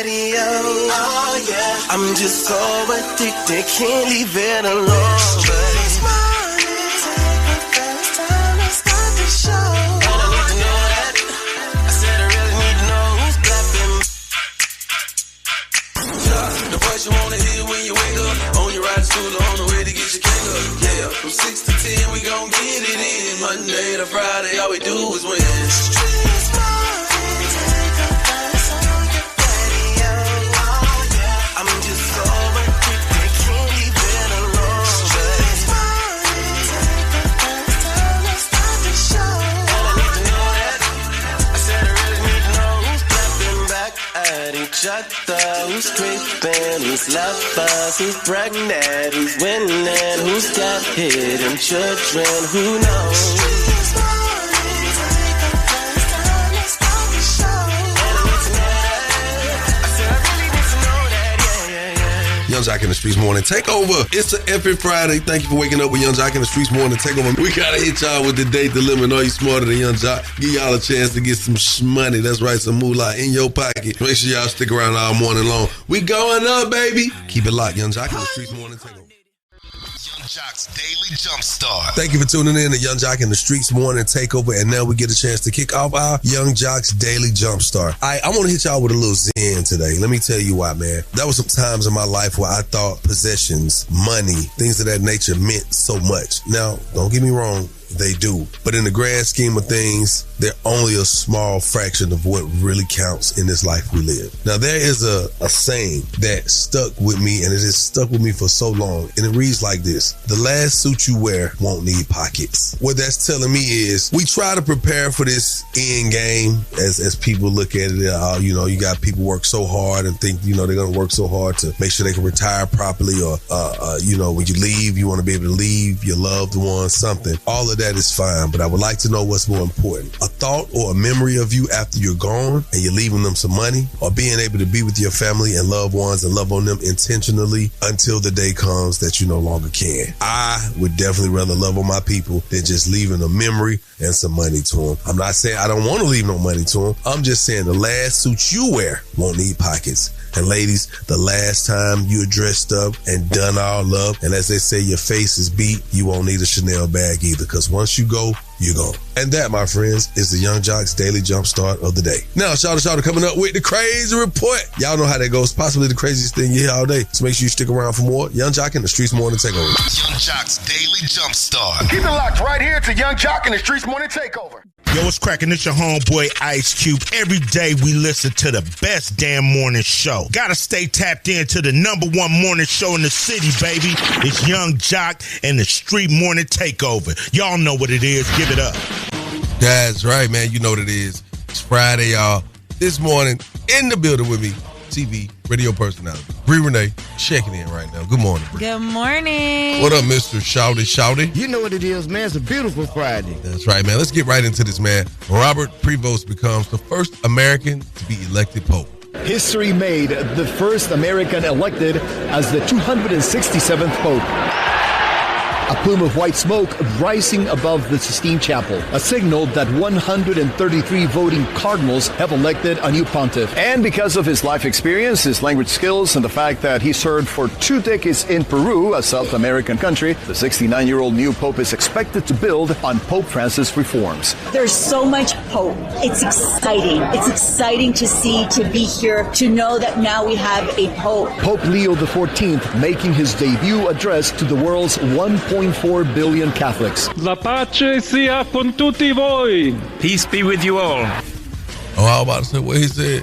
patio. Oh yeah, I'm just so addicted, can't leave it alone. This morning, take the first time to start the show. And I need to know that. I said I really need to know who's clapping. Yeah, the voice you wanna hear when you wake up, on your ride to school or on the way to get your cake up. Yeah, from 6 to 10 we gon' get it in. Monday to Friday, all we do is win. Who's creeping, who's lovers, who's pregnant, who's winning, who's got hidden children, who knows? Young Jock in the Streetz Morning Takeover. It's an effing Friday. Thank you for waking up with Young Jock in the Streetz Morning Takeover. We gotta hit y'all with the date dilemma. Know you smarter than Young Jock. Give y'all a chance to get some money. That's right, some moolah in your pocket. Make sure y'all stick around all morning long. We going up, baby. Keep it locked. Young Jock in the Streetz Morning Takeover. Young Jock's Daily Jumpstart. Thank you for tuning in to Young Jock in the Streetz Morning Takeover. And now we get a chance to kick off our Young Jock's Daily Jumpstart. I want to hit y'all with a little zen today. Let me tell you why, man. There was some times in my life where I thought possessions, money, things of that nature meant so much. Now, don't get me wrong. They do. But in the grand scheme of things, they're only a small fraction of what really counts in this life we live. Now, there is a saying that stuck with me, and it has stuck with me for so long, and it reads like this: the last suit you wear won't need pockets. What that's telling me is we try to prepare for this end game as people look at it. You got people work so hard and think, they're going to work so hard to make sure they can retire properly, or, when you leave, you want to be able to leave your loved ones something. All of that is fine, but I would like to know what's more important: a thought or a memory of you after you're gone and you're leaving them some money, or being able to be with your family and loved ones and love on them intentionally until the day comes that you no longer can. I would definitely rather love on my people than just leaving a memory and some money to them. I'm not saying I don't want to leave no money to them. I'm just saying the last suit you wear won't need pockets. And ladies, the last time you're dressed up and done all up, and as they say, your face is beat, you won't need a Chanel bag either, because once you go, you're gone. And that, my friends, is the Young Jock's Daily Jumpstart of the day. Now, shout out coming up with the crazy report. Y'all know how that goes. Possibly the craziest thing you hear all day. So make sure you stick around for more. Young Jock in the Streetz Morning Takeover. Young Jock's Daily Jumpstart. Keep it locked right here to Young Jock in the Streetz Morning Takeover. Yo, what's cracking? It's your homeboy Ice Cube. Every day we listen to the best damn morning show. Gotta stay tapped into the #1 morning show in the city, baby. It's Young Jock and the Street Morning Takeover. Y'all know what it is. Give it up. That's right, man. You know what it is. It's Friday, y'all. This morning, in the building with me, TV, radio personality, Bree Renee, checking in right now. Good morning, Bree. Good morning. What up, Mr. Shouty? You know what it is, man. It's a beautiful Friday. That's right, man. Let's get right into this, man. Robert Prevost becomes the first American to be elected Pope. History made, the first American elected as the 267th Pope. A plume of white smoke rising above the Sistine Chapel, a signal that 133 voting cardinals have elected a new pontiff. And because of his life experience, his language skills, and the fact that he served for 2 decades in Peru, a South American country, the 69-year-old new pope is expected to build on Pope Francis' reforms. There's so much hope. It's exciting. It's exciting to see, to be here, to know that now we have a pope. Pope Leo XIV making his debut address to the world's 1.4 billion Catholics. La pace sia con tutti voi. Peace be with you all. Oh, I was about to say what he said.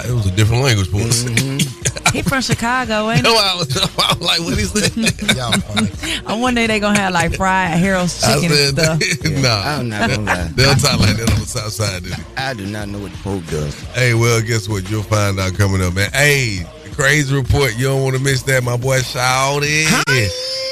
It was a different language for us. He from Chicago, ain't he? No, I was like, what he said? I wonder they gonna have like fried Harold's chicken and stuff. Nah, I'm not gonna lie. They don't talk like that on the south side, do they? I do not know what the Pope does. Hey, well, guess what? You'll find out coming up, man. Hey, the crazy report. You don't want to miss that, my boy. Shouty.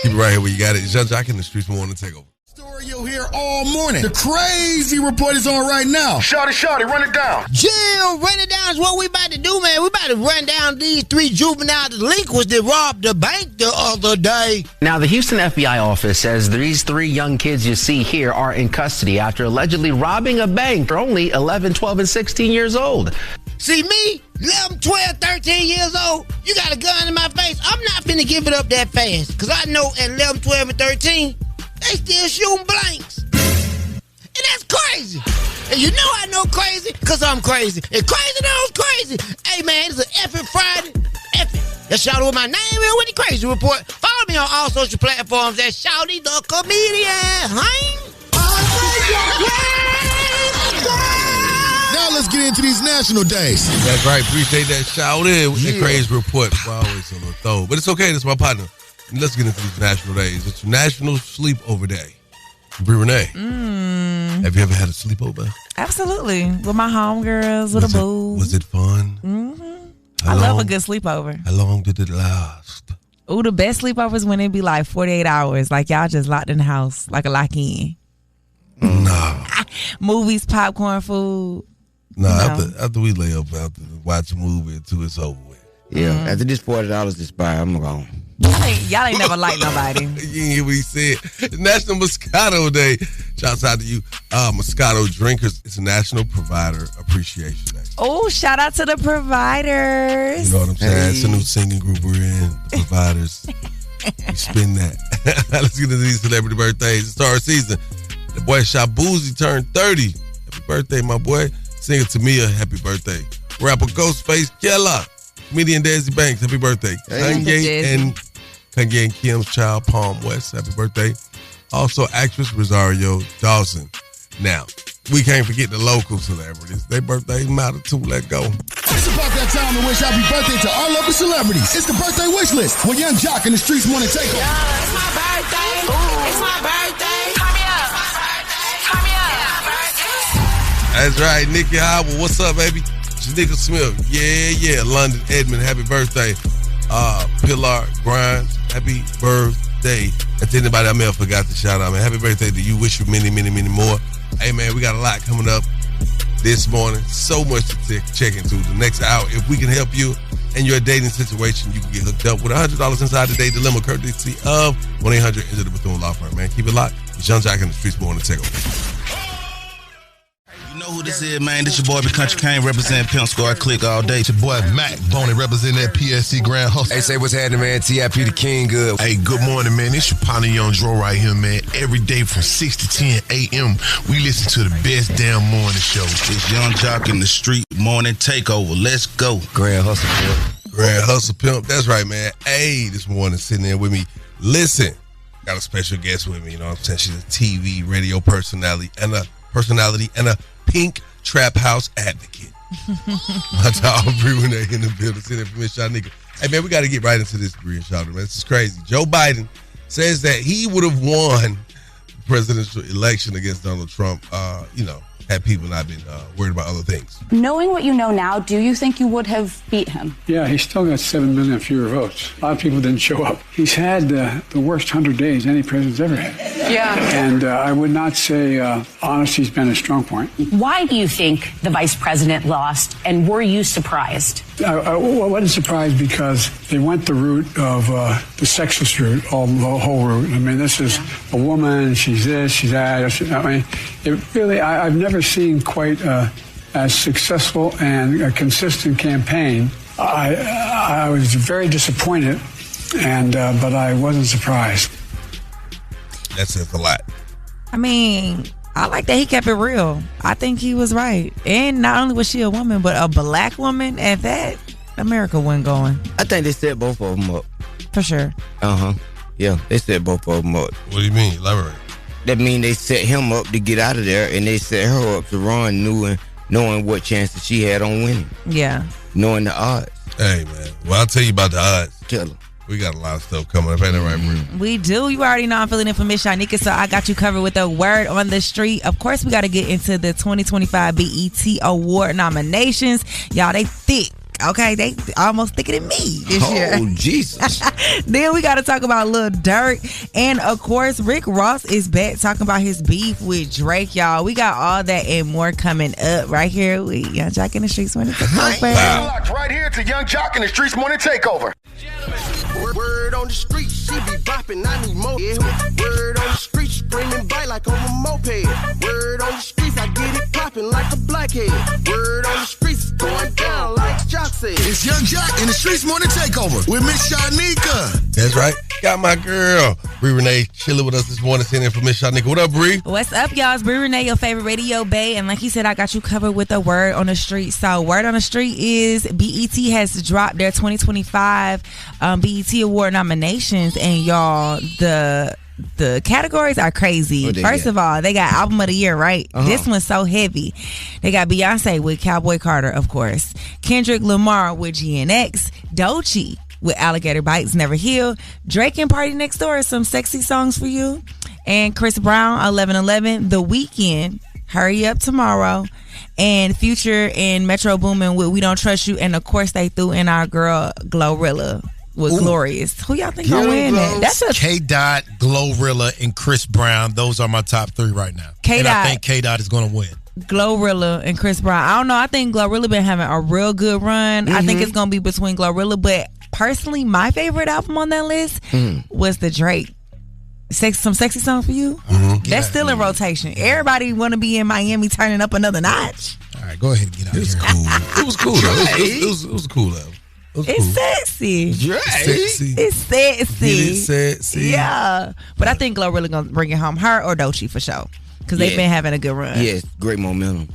Keep it right here where you got it. It's Young Jock in the Streetz Morning Takeover. Story you'll hear all morning. The crazy report is on right now. Shawty, run it down. Jill, run it down is what we about to do, man. We about to run down these 3 juvenile delinquents that robbed the bank the other day. Now, the Houston FBI office says these 3 young kids you see here are in custody after allegedly robbing a bank. They're only 11, 12, and 16 years old. See me, 11, 12, 13 years old, you got a gun in my face. I'm not finna give it up that fast. Because I know at 11, 12, and 13, they still shooting blanks. And that's crazy. And you know I know crazy because I'm crazy. And crazy knows crazy. Hey, man, it's an effing Friday. Effing. That's Shawty with my name and with the Crazy Report. Follow me on all social platforms at Shawty the Comedian. Now let's get into these national days. That's right. Appreciate that Shawty with the Crazy Report. We're always on the throw. But it's okay. That's my partner. Let's get into these national days. It's National Sleepover Day. Bree Renee, have you ever had a sleepover? Absolutely. With my homegirls, with a boo. Was it fun? Mm-hmm. I love a good sleepover. How long did it last? Ooh, the best sleepovers when it be like 48 hours. Like y'all just locked in the house, like a lock-in. No. Movies, popcorn, food. No, after we lay up, after watch a movie until it's over with. Yeah, after this $40 expire, I'm gone. Y'all ain't never liked nobody. You didn't hear what he said. It's National Moscato Day. Shouts out to you, Moscato drinkers. It's National Provider Appreciation Day. Oh, shout out to the providers. You know what I'm saying? It's a new singing group we're in. The providers. We spin that. Let's get into these celebrity birthdays. It's our season. The boy Shabuzi turned 30. Happy birthday, my boy. Singer Tamia, happy birthday. Rapper Ghostface Killer. Comedian Desi Banks, happy birthday. Kanye and Kim's child, Palm West, happy birthday. Also, actress Rosario Dawson. Now, we can't forget the local celebrities. Their birthdays matter too. Let go. It's about that time to wish happy birthday to our local celebrities. It's the birthday wish list with Young Jock and the Streetz Morning Takeover. Yeah, it's my birthday. Ooh. It's my birthday. Turn me up. Turn me up. That's right. Nikki Howell, what's up, baby? Janika Smith, yeah. London Edmond, happy birthday. Pilar Grimes, happy birthday. And to anybody I may have forgot to shout out, man, happy birthday to you. Wish you many, many, many more. Hey, man, we got a lot coming up this morning. So much to check into the next hour. If we can help you in your dating situation, you can get hooked up with $100 inside the Date Dilemma, courtesy of 1-800 Enter the Bethune Law Firm, man. Keep it locked. It's Young Jock in the Streetz Morning Takeover. You know who this is, man. This your boy, Big Country Kane, representing Pimp Squad Click all day. It's your boy, Mac Boney, representing that PSC Grand Hustle. Hey, say what's happening, man. TIP the King, good. Hey, good morning, man. It's your partner, Young Dro, right here, man. Every day from 6 to 10 a.m., we listen to the best damn morning show. It's Young Jock in the Street Morning Takeover. Let's go. Grand Hustle Pimp. Grand Hustle Pimp. That's right, man. Hey, this morning sitting there with me. Listen, got a special guest with me. You know what I'm saying? She's a TV, radio personality, and a pink trap house advocate. My dog, Bree Renee in the building, sitting for Miss Shanika. Hey, man, we got to get right into this, Bree and Shanika, man. This is crazy. Joe Biden says that he would have won the presidential election against Donald Trump, had people not been worried about other things. Knowing what you know now, do you think you would have beat him? Yeah, he's still got 7 million fewer votes. A lot of people didn't show up. He's had the worst 100 days any president's ever had. Yeah. And I would not say honesty's been a strong point. Why do you think the vice president lost, and were you surprised? I wasn't surprised because they went the route of the sexist route, the whole route. I mean, this is a woman, she's this, she's that. I mean, it really, I've never seen quite as successful and a consistent campaign. I was very disappointed, but I wasn't surprised. That says a lot. I mean, I like that he kept it real. I think he was right. And not only was she a woman, but a black woman at that, America wasn't going. I think they set both of them up. For sure. Yeah, they set both of them up. What do you mean? Elaborate. That means they set him up to get out of there, and they set her up to run, knowing what chances she had on winning. Yeah. Knowing the odds. Hey, man. Well, I'll tell you about the odds. Tell them. We got a lot of stuff coming up. Ain't that right, Bree? We do. You already know I'm filling in for Miss Shanika, so I got you covered with a word on the street. Of course, we got to get into the 2025 BET Award nominations. Y'all, they thick. Okay, they almost thicker than me this year. Oh, Jesus. Then we got to talk about Lil Durk. And, of course, Rick Ross is back talking about his beef with Drake, y'all. We got all that and more coming up right here with Young Jock in the Streetz Morning Takeover. Locked right here to Young Jock in the Streetz Morning Takeover. Word on the street, she be bopping, I need more. Yeah. Word on the street, screaming bite like on a moped. Word on the streets, I get it popping like a blackhead. Word on the streets, it's going down. say. It's Young Jock in the Streetz Morning Takeover with Miss Shanika. That's right. Got my girl, Bree Renee, chilling with us this morning, sending in for Miss Shanika. What up, Bree? What's up, y'all? It's Bree Renee, your favorite radio bae. And like he said, I got you covered with a word on the street. So word on the street is BET has dropped their 2025 BET Award nominations. And y'all, the categories are crazy. First of all, they got Album of the Year, right? This one's so heavy. They got Beyonce with Cowboy Carter, of course. Kendrick Lamar with GNX. Doechii with Alligator Bites Never Heal. Drake and Party Next Door, some sexy songs for you. And Chris Brown, 11:11. The Weeknd, Hurry Up Tomorrow. And Future and Metro Boomin with We Don't Trust You. And of course, they threw in our girl Glorilla with Glorious. Who y'all think gonna win that? That's a K-Dot, Glorilla, and Chris Brown. Those are my top three right now. K-Dot. And I think K-Dot is going to win. Glorilla and Chris Brown. I don't know. I think Glorilla been having a real good run. I think it's going to be between Glorilla. But personally, my favorite album on that list was the Drake. Some sexy song for you? That's still in rotation. Everybody want to be in Miami turning up another notch. All right, go ahead and get out of here. It was cool, though. It was a cool album. It's sexy. It's sexy. Yeah. But I think Glorilla gonna bring it home. Her or Doechii for sure. Because they've been having a good run. Yes, great momentum.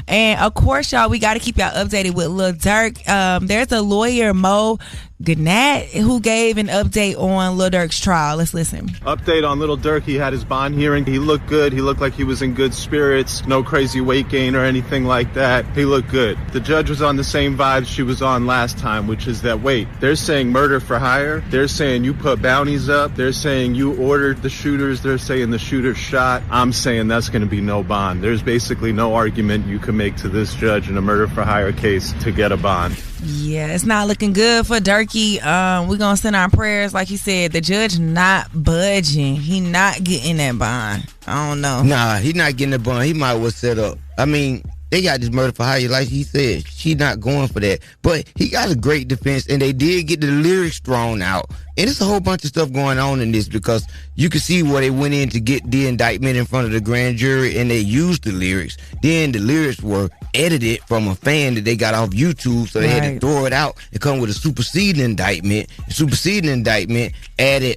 And of course, y'all, we got to keep y'all updated with Lil Durk. There's a lawyer, Mo Gannett, who gave an update on Lil Durk's trial. Let's listen. Update on Lil Durk. He had his bond hearing. He looked good. He looked like he was in good spirits. No crazy weight gain or anything like that. He looked good. The judge was on the same vibes she was on last time, which is that, wait, they're saying murder for hire. They're saying you put bounties up. They're saying you ordered the shooters. They're saying the shooters shot. I'm saying that's going to be no bond. There's basically no argument you can make to this judge in a murder for hire case to get a bond. Yeah, it's not looking good for Durkee. We're going to send our prayers. Like he said, the judge not budging. He not getting that bond. I don't know. Nah, he not getting the bond. He might well set up. I mean, they got this murder for hire, like he said. She not going for that. But he got a great defense, and they did get the lyrics thrown out. And it's a whole bunch of stuff going on in this because you can see where they went in to get the indictment in front of the grand jury, and they used the lyrics. Then the lyrics were edited from a fan that they got off YouTube, so they had to throw it out and come with a superseding indictment. The superseding indictment added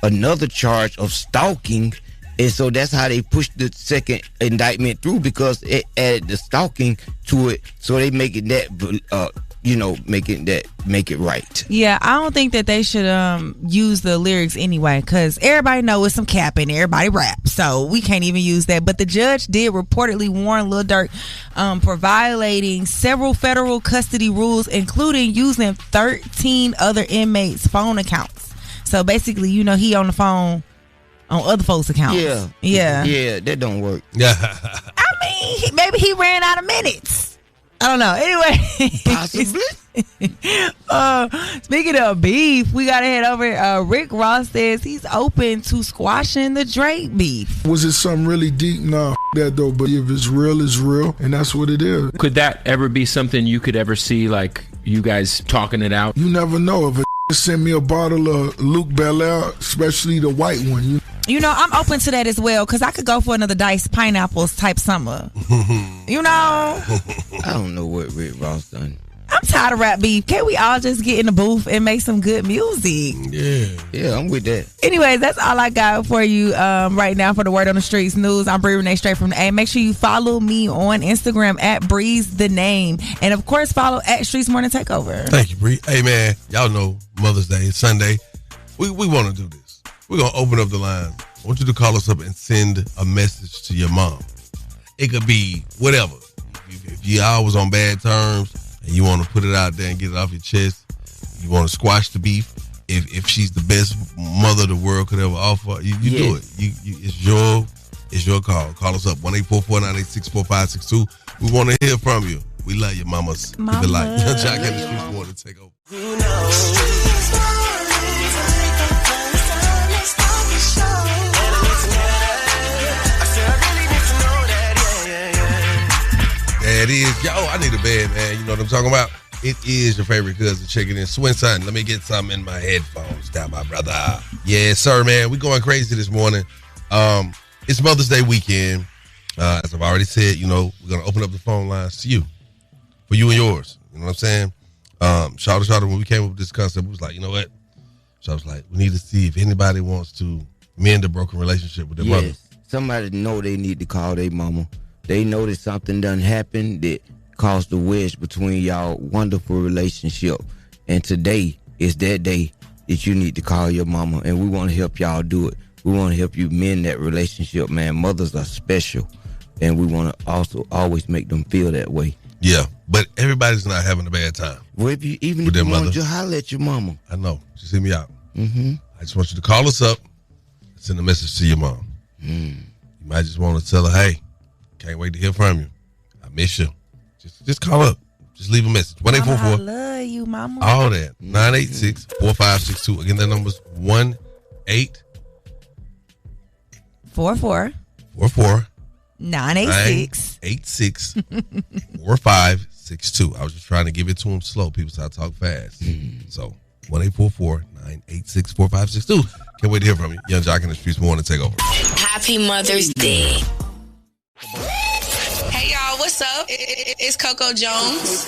another charge of stalking. And so that's how they pushed the second indictment through, because it added the stalking to it. So they making that, make it right. Yeah, I don't think that they should use the lyrics anyway, because everybody knows it's some cap and everybody raps, so we can't even use that. But the judge did reportedly warn Lil Durk for violating several federal custody rules, including using 13 other inmates' phone accounts. So basically, he on the phone on other folks' accounts. Yeah, that don't work. I mean, maybe he ran out of minutes. I don't know. Anyway, possibly. Speaking of beef, we gotta head over. Rick Ross says he's open to squashing the Drake beef. Was it something really deep? No, that though. But if it's real, it's real, and that's what it is. Could that ever be something you could ever see, like you guys talking it out? You never know. If a send me a bottle of Luke Belaire, especially the white one. I'm open to that as well, because I could go for another diced pineapples type summer. I don't know what Rick Ross done. I'm tired of rap beef. Can't we all just get in the booth and make some good music? Yeah, I'm with that. Anyways, that's all I got for you right now for the Word on the Streets news. I'm Bree Renee, straight from the A. Make sure you follow me on Instagram at Breeze the Name. And of course, follow at Streetz Morning Takeover. Thank you, Bree. Hey, man, y'all know Mother's Day is Sunday. We want to do this. We're going to open up the line. I want you to call us up and send a message to your mom. It could be whatever. If y'all was on bad terms and you want to put it out there and get it off your chest, you want to squash the beef, if she's the best mother the world could ever offer, you do it. It's your call. Call us up, 1-844-986-4562. We want to hear from you. We love you, mamas. Keep it light. Young Jock in the Streetz Morning Takeover. That is, I need a bed, man. You know what I'm talking about? It is your favorite cousin checking in. Swinson, let me get something in my headphones down, my brother. Yes, sir, man. We going crazy this morning. It's Mother's Day weekend. As I've already said, we're going to open up the phone lines to you. for you and yours. You know what I'm saying? Shout out when we came up with this concept, we was like, you know what? So I was like, we need to see if anybody wants to mend a broken relationship with their mother. Somebody know they need to call their mama. They know that something done happened that caused a wedge between y'all wonderful relationship. And today is that day that you need to call your mama, and we want to help y'all do it. We want to help you mend that relationship, man. Mothers are special, and we want to also always make them feel that way. Yeah, but everybody's not having a bad time. Well, if you want to holler at your mama. I know. Just hear me out. Mm-hmm. I just want you to call us up and send a message to your mom. You might just want to tell her, hey, can't wait to hear from you. I miss you. Just call up. Just leave a message. 1-844. I love you, mama. All that. 986-4562. Again, that number's 1-844. 986-4562. I was just trying to give it to him slow. People say I talk fast. So 1-844-986-4562. Can't wait to hear from you. Young Jock in the Streetz Morning Takeover. Happy Mother's Day. Hey y'all, what's up? It's Coco Jones.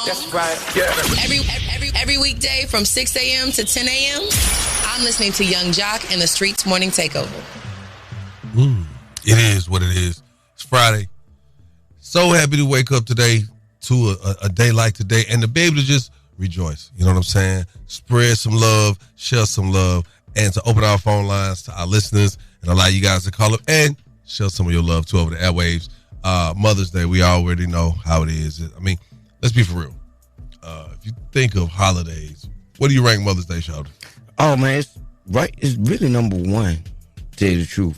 That's right. Yeah. Every weekday from 6 a.m. to 10 a.m. I'm listening to Young Jock and the Streetz Morning Takeover. It is what it is. It's Friday. So happy to wake up today to a day like today and to be able to just rejoice. You know what I'm saying? Spread some love, share some love, and to open our phone lines to our listeners and allow you guys to call up and share some of your love too over the airwaves. Mother's Day, we already know how it is. I mean, let's be for real. If you think of holidays, what do you rank Mother's Day, Sheldon? Oh man, it's really number one. Tell you the truth,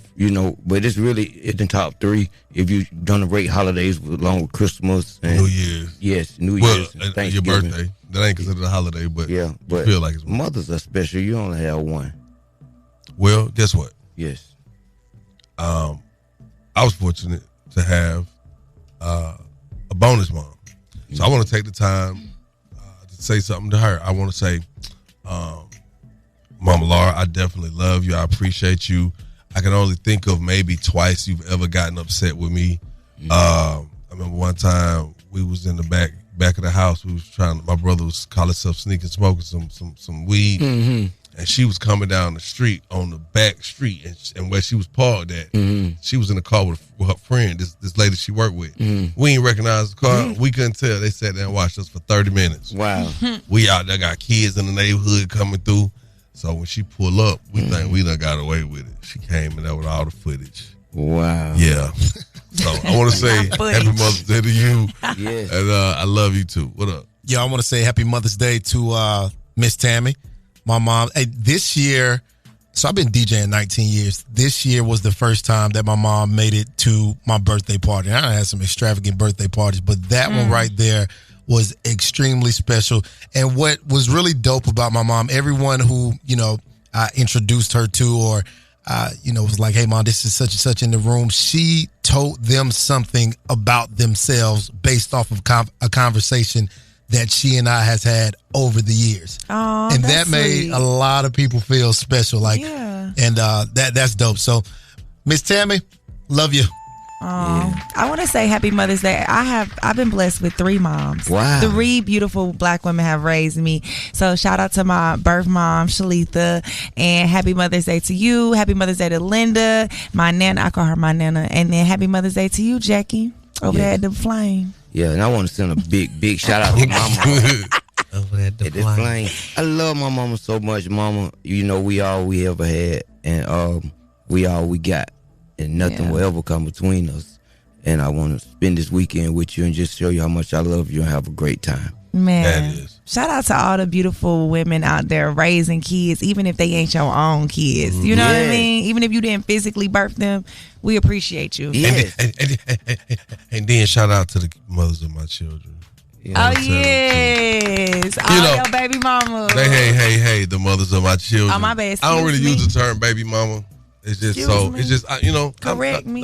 but it's really in the top three if you done rate holidays along with Christmas and New Year's. Yes, New Year's. And your birthday. That ain't considered a holiday, but yeah, but feel like it's one. Mothers are special. You only have one. Well, guess what? Yes. I was fortunate to have a bonus mom, so I want to take the time to say something to her. I want to say, Mama Laura, I definitely love you. I appreciate you. I can only think of maybe twice you've ever gotten upset with me. I remember one time we was in the back of the house. We was my brother was calling himself sneaking, smoking some weed, and she was coming down the street on the back street, and where she was parked at, she was in the car with her friend, this lady she worked with. We ain't recognize the car. We couldn't tell. They sat there and watched us for 30 minutes. Wow. We out there got kids in the neighborhood coming through. So when she pull up, we think we done got away with it. She came in there with all the footage. Wow. Yeah. So I want to say Happy Mother's Day to you. Yes. And I love you too. What up? Yeah, I want to say Happy Mother's Day to Miss Tammy, my mom. Hey, this year, so I've been DJing 19 years. This year was the first time that my mom made it to my birthday party. And I had some extravagant birthday parties, but that one right there was extremely special. And what was really dope about my mom, everyone who, I introduced her to or, was like, hey, Mom, this is such and such in the room. She told them something about themselves based off of a conversation that she and I has had over the years. Oh, and that made a lot of people feel special. And that's dope. So, Miss Tammy, love you. I want to say Happy Mother's Day. I've been blessed with 3 moms. Wow. 3 beautiful black women have raised me. So shout out to my birth mom, Shalitha, and Happy Mother's Day to you. Happy Mother's Day to Linda, my nana. I call her my nana. And then Happy Mother's Day to you, Jackie, over there at the Flame. Yeah, and I want to send a big shout out to my mama. Over at the Flame. I love my mama so much, Mama. We all we ever had, and we all we got. And nothing will ever come between us. And I want to spend this weekend with you and just show you how much I love you and have a great time. Man, that is. Shout out to all the beautiful women out there raising kids, even if they ain't your own kids. You know what I mean? Even if you didn't physically birth them, we appreciate you. Yes. And then shout out to the mothers of my children. Yes. All your baby mamas. Hey, the mothers of my children. Oh, my bad. I don't really use the term baby mama. It's just correct me.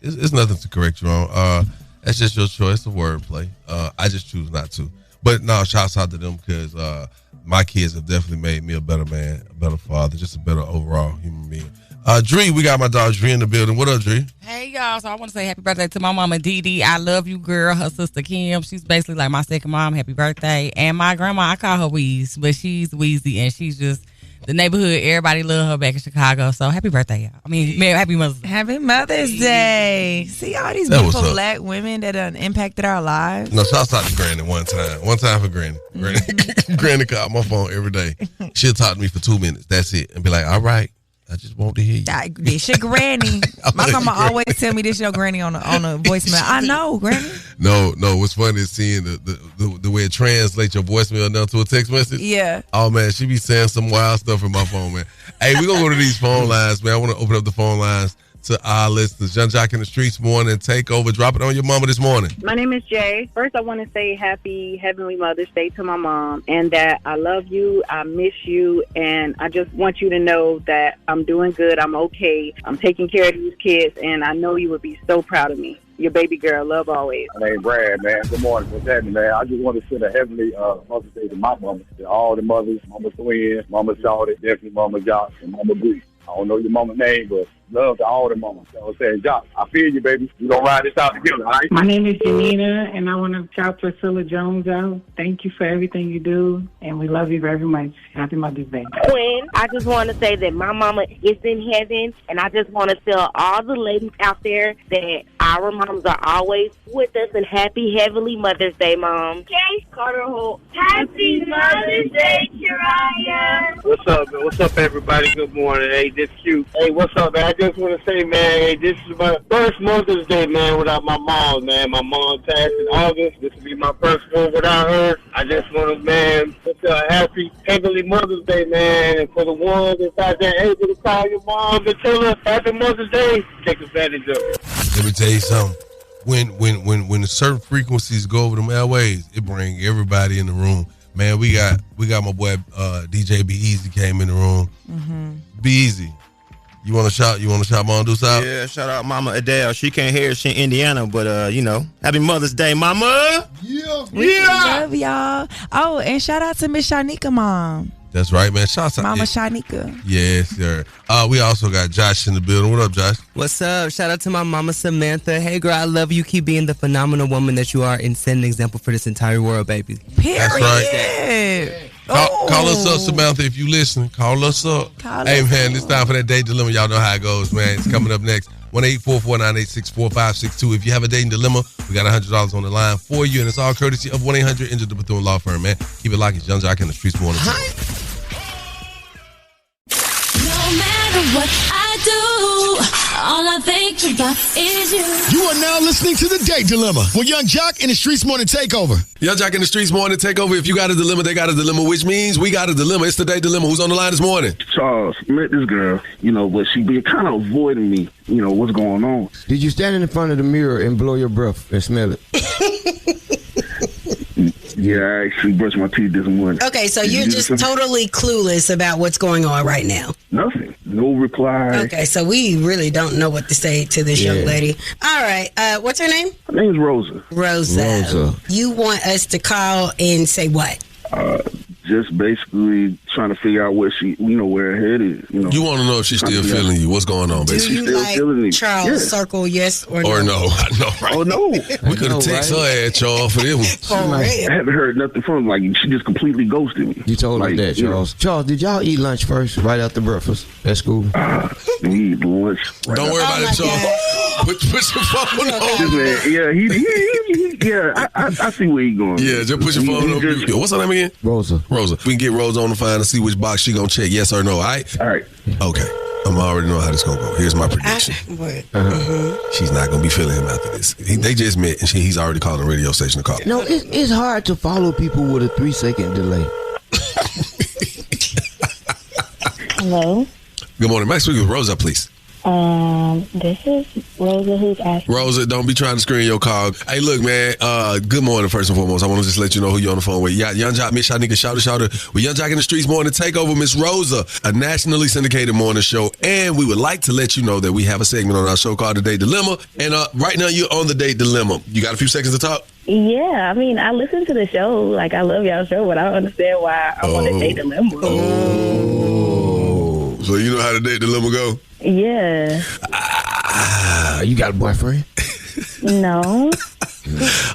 It's nothing to correct you on. That's just your choice of wordplay. I just choose not to. But no, shouts out to them because my kids have definitely made me a better man, a better father, just a better overall human being. Dree, we got my dog Dree in the building. What up, Dree? Hey, y'all. So I want to say happy birthday to my mama, Dee Dee. I love you, girl. Her sister, Kim. She's basically like my second mom. Happy birthday. And my grandma, I call her Weeze, but she's Weezy, and she's just the neighborhood. Everybody love her back in Chicago. So happy birthday, y'all. I mean, happy Mother's Day. Happy Mother's Day. See all these beautiful black women that done impacted our lives. No, shout out to Granny one time. One time for Granny. Granny called my phone every day. She'll talk to me for 2 minutes. That's it. And be like, all right. I just want to hear you. This your granny. My mama always tell me this your granny on a voicemail. I know, granny. No. What's funny is seeing the way it translates your voicemail down to a text message. Yeah. Oh man, she be saying some wild stuff in my phone, man. Hey, we gonna go to these phone lines, man. I want to open up the phone lines to our listeners. Young Jock in the Streets morning. Takeover. Drop it on your mama this morning. My name is Jay. First, I want to say happy Heavenly Mother's Day to my mom, and that I love you, I miss you, and I just want you to know that I'm doing good, I'm okay, I'm taking care of these kids, and I know you would be so proud of me. Your baby girl, love always. My name Brad, man. Good morning. What's happening, man? I just want to send a heavenly Mother's Day to my mama, to all the mothers, Mama Twin, Mama Shawty, definitely Mama Jock, and Mama Bree. I don't know your mama's name, but love to all the mamas. You know what I'm saying? Jock, I feel you, baby. We're going to ride this out together, all right? My name is Janina, and I want to shout Priscilla Jones out. Thank you for everything you do, and we love you very much. Happy Mother's Day. Quinn, I just want to say that my mama is in heaven, and I just want to tell all the ladies out there that our moms are always with us, and happy Heavenly Mother's Day, Mom. Jay Carter Holt. Happy Mother's Day, Kariah. What's up, man? What's up, everybody? Good morning. Hey, this cute. Hey, what's up, man? I just want to say, man, hey, this is my first Mother's Day, man, without my mom, man. My mom passed in August. This will be my first one without her. I just want to, man, wish her a happy Heavenly Mother's Day, man. And for the ones that's out there able to call your mom and tell her Happy Mother's Day, take advantage of it. Let me tell you something. When the certain frequencies go over them airways, it bring everybody in the room. Man, we got my boy DJ Be Easy came in the room. Mm-hmm. Be Easy. You want to shout Mama Deuce out? Yeah, shout out Mama Adele. She can't hear. She in Indiana, but happy Mother's Day, Mama. We love y'all. Oh, and shout out to Miss Shanika mom. That's right, man. Shout out Mama Shanika. Yes, sir. We also got Josh in the building. What up, Josh? What's up? Shout out to my mama Samantha. Hey, girl, I love you. Keep being the phenomenal woman that you are and set an example for this entire world, baby. Period. That's right. Call us up, Samantha, if you listen. Call us up. Hey, man, it's time for that date dilemma. Y'all know how it goes, man. It's coming up next. 1-844-986-4562. If you have a dating dilemma, we got $100 on the line for you, and it's all courtesy of 1-800 Injured the Bethune Law Firm, man. Keep it locked. It's Young Jock in the Streets morning. No matter what I do, all I think about is you. You are now listening to The Date Dilemma with Young Jock in the Streets Morning Takeover. Young Jock in the Streets morning takeover. If you got a dilemma, they got a dilemma, which means we got a dilemma. It's the Date Dilemma. Who's on the line this morning? Charles, met this girl, but she be kind of avoiding me. What's going on? Did you stand in front of the mirror and blow your breath and smell it? Yeah, I actually brushed my teeth this morning. Okay, so you're just totally clueless about what's going on right now. Nothing. No reply. Okay, so we really don't know what to say to this young lady. All right, what's her name? Her name's Rosa. Rosa. You want us to call and say what? Just basically trying to figure out where where her head is. You want to know if she's still feeling you. What's going on, basically? Do you like Charles circle yes or no? Or no. I know, right? Oh, no. We could have texted her at Charles for this one. I haven't heard nothing from her. She just completely ghosted me. You told her that, Charles. Charles, did y'all eat lunch first, right after breakfast at school? We eat lunch. Don't worry about it, Charles. Put your phone on. Yeah, I see where he's going. Yeah, just put your phone on. What's her name again? Rosa. We can get Rosa on the phone and see which box she gonna check, yes or no, all right? All right. Okay. I'm already know how this gonna go. Here's my prediction. She's not gonna be feeling him after this. They just met, and he's already calling the radio station to call. No, it's hard to follow people with a 3-second delay. Hello? Good morning. Max, speak with Rosa, please. This is Rosa who's asking. Rosa, don't be trying to screen your call. Hey, look, man, good morning, first and foremost. I want to just let you know who you're on the phone with. Young Jock, Miss Shanika, shouter. With Young Jock in the Streets morning takeover, Miss Rosa, a nationally syndicated morning show. And we would like to let you know that we have a segment on our show called The Date Dilemma. And right now, you're on The Date Dilemma. You got a few seconds to talk? Yeah, I mean, I listen to the show. Like, I love y'all show, but I don't understand why I'm on The Date Dilemma. Oh. So you know how The Date Dilemma go? Yeah. You got a boyfriend? No.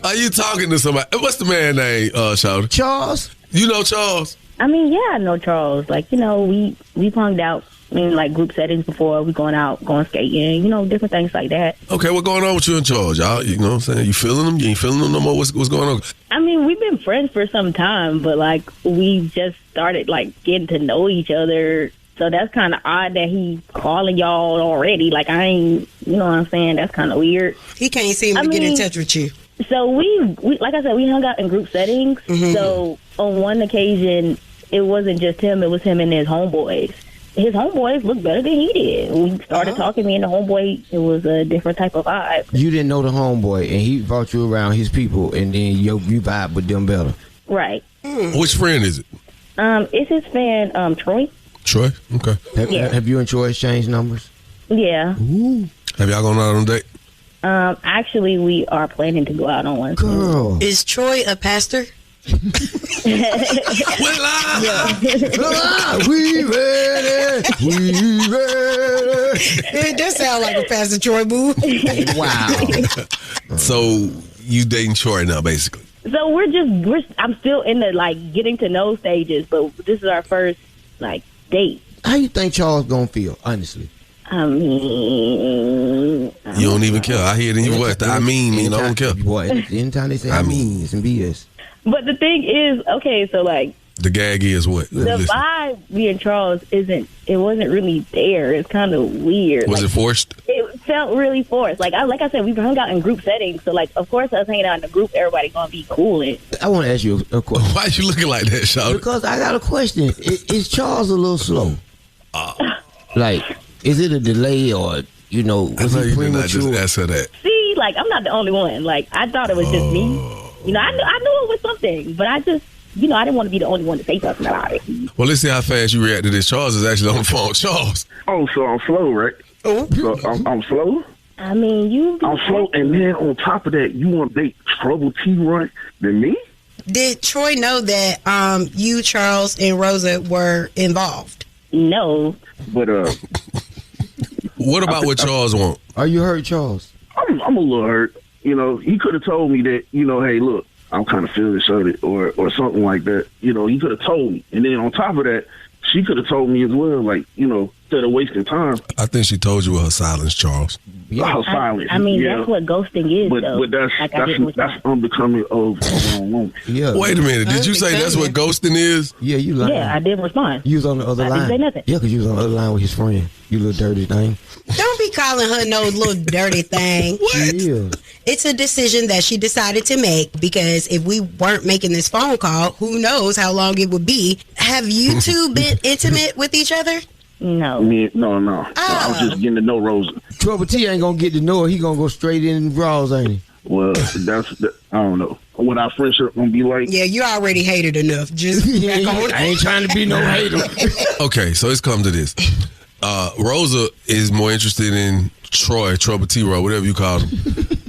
Are you talking to somebody? What's the man name, Shawty? Charles. You know Charles? I mean, yeah, I know Charles. Like, we've hung out in like group settings before. We going out, going skating, different things like that. Okay, what's going on with you and Charles, y'all? You know what I'm saying? You feeling them? You ain't feeling them no more? What's going on? I mean, we've been friends for some time, but like we just started like getting to know each other. So that's kind of odd that he's calling y'all already. Like I ain't, you know what I'm saying? That's kind of weird. He can't seem to get in touch with you. So we like I said, we hung out in group settings. Mm-hmm. So on one occasion, it wasn't just him; it was him and his homeboys. His homeboys looked better than he did. We started talking. Me and the homeboy, it was a different type of vibe. You didn't know the homeboy, and he brought you around his people, and then you vibe with them better. Right. Which friend is it? It's his fan, Troy. Troy? Okay. Have you and Troy exchanged numbers? Yeah. Ooh. Have y'all gone out on a date? Actually, we are planning to go out on one. Girl. Is Troy a pastor? We ready. It does sound like a Pastor Troy move. Wow. So you dating Troy now, basically? So I'm still in the like getting to know stages, but this is our first like date. How you think Charles gonna feel, honestly? I mean, you don't even care. I hear it in your voice. I don't care. Boy, anytime they say I mean, it's some BS. But the thing is, okay, so like the gag is what? The vibe me and Charles wasn't really there. It's kind of weird. Was it forced? It felt really forced. Like I said, we've hung out in group settings, so like of course us hanging out in the group, everybody gonna be cool. I want to ask you a question. Why are you looking like that, Shawty? Because I got a question. Is Charles a little slow? Like, is it a delay or was he premature? Just answer that. See, like I'm not the only one. Like I thought it was just me. I knew it was something, but I just, I didn't want to be the only one to say something about it. Well, let's see how fast you react to this. Charles is actually on the phone. Charles. Oh, so I'm slow, right? Oh. So I'm slow? I mean, I'm slow, and then on top of that, you want to date Trouble T Run than me? Did Troy know that you, Charles, and Rosa were involved? No. But, what about what Charles want? Are you hurt, Charles? I'm a little hurt. He could have told me that, hey, look, I'm kind of feeling shorted or something like that. He could have told me. And then on top of that, she could have told me as well, like, instead of wasting time. I think she told you with her silence, Charles. Yeah. Her silence. I mean, that's what ghosting is, but that's unbecoming of a wrong woman. Yeah. Wait a minute. Did you say that's what ghosting is? Yeah, you lying. Yeah, I didn't respond. You was on the other line. I didn't say nothing. Yeah, because you was on the other line with his friend. You little dirty thing. Don't be calling her no little dirty thing. What? Yeah. It's a decision that she decided to make because if we weren't making this phone call, who knows how long it would be. Have you two been intimate with each other? No. No. I was just getting to know Rosa. Trouble T ain't gonna get to know her. He gonna go straight in raws, ain't he? Well, I don't know what our friendship gonna be like. Yeah, you already hated enough. Just I ain't trying to be no hater. Okay, so it's come to this. Rosa is more interested in Troy, Trouble T-Roy, whatever you call him,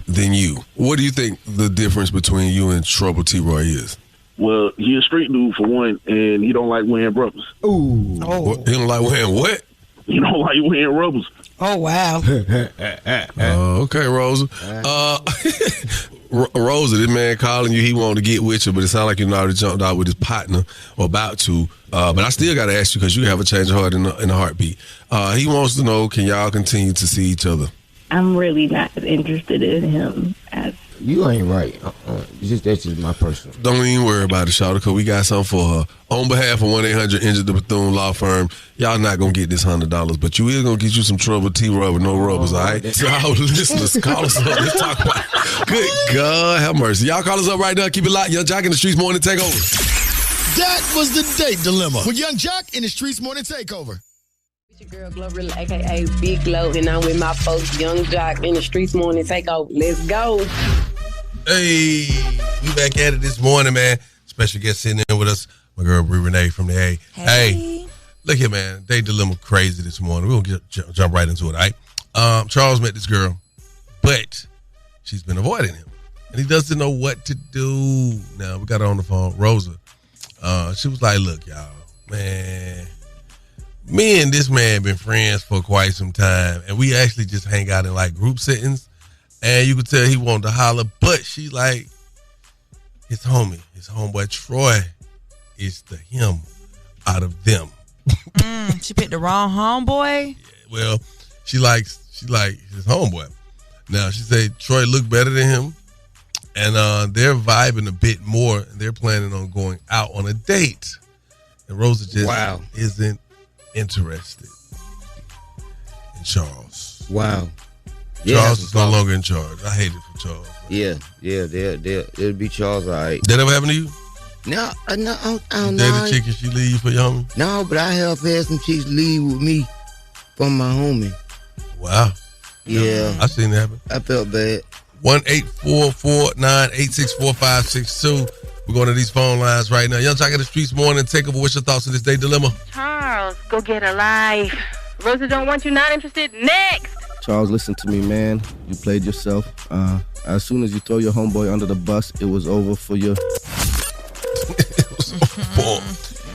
than you. What do you think the difference between you and Trouble T-Roy is? Well, he's a street dude for one, and he don't like wearing rubbers. Ooh. Oh. He don't like wearing what? He don't like wearing rubbers. Oh, wow. Okay, Rosa. Rosa, this man calling you, he wanted to get with you, but it sounds like you already jumped out with his partner or about to. But I still got to ask you because you have a change of heart in a heartbeat. He wants to know, can y'all continue to see each other? I'm really not interested in him. You ain't right. That's just my personal. Don't even worry about it, Shawty, because we got something for her. On behalf of 1-800 Injured the Bethune Law Firm, y'all not going to get this $100, but you is going to get you some Trouble T-Roy with no rubbers, all right? So our listeners, call us up. Let's talk about it. Good God, have mercy. Y'all call us up right now. Keep it locked. Young Jock in the Streetz Morning Takeover. That was the date dilemma with Young Jock in the Streetz Morning Takeover. Your girl Glorilla, aka Big Glow, and I'm with my folks Young Jock in the Streetz Morning Takeover. Let's go. Hey, we back at it this morning, man. Special guest sitting in with us, my girl Bree Renee from the A. Hey, look here, man. Date dilemma crazy this morning. We're going to jump right into it, all right? Charles met this girl, but she's been avoiding him, and he doesn't know what to do. Now, we got her on the phone, Rosa. She was like, look, y'all, man, Me and this man been friends for quite some time, and we actually just hang out in like group settings. And you could tell he wanted to holler, but she like his homeboy Troy is the him out of them. She picked the wrong homeboy. Well, she like his homeboy. Now she said Troy looked better than him, and they're vibing a bit more. They're planning on going out on a date, and Rosa just isn't interested in Charles. Wow. Charles is no longer in charge. I hate it for Charles. Yeah, it'll be Charles, all right. That ever happen to you? No, I don't Date know. a chick and she leave for your homie? No, but I have had some chicks leave with me from my homie. Wow. Yeah. I seen that happen. I felt bad. 1-844-986-4562. We're going to these phone lines right now. Young Jock in the Streets morning. Takeover. What's your thoughts on this day dilemma? Charles, go get a life. Rosa don't want you, not interested. Next. Charles, listen to me, man. You played yourself. As soon as you throw your homeboy under the bus, it was over for you.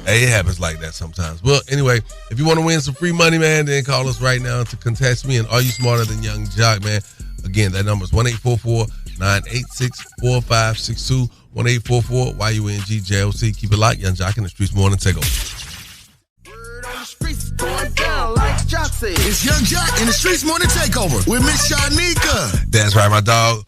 Hey, it happens like that sometimes. Well, anyway, if you want to win some free money, man, then call us right now to contest me. And Are You Smarter Than Young Jock, man? Again, that number is 1-844-986-4562. 1-844-YUNG-JOC. Keep it locked. Young Jock in the Streets morning takeover. Going down like Jock said. It's Young Jock in the Streets morning takeover with Miss Shanika. That's right, my dog.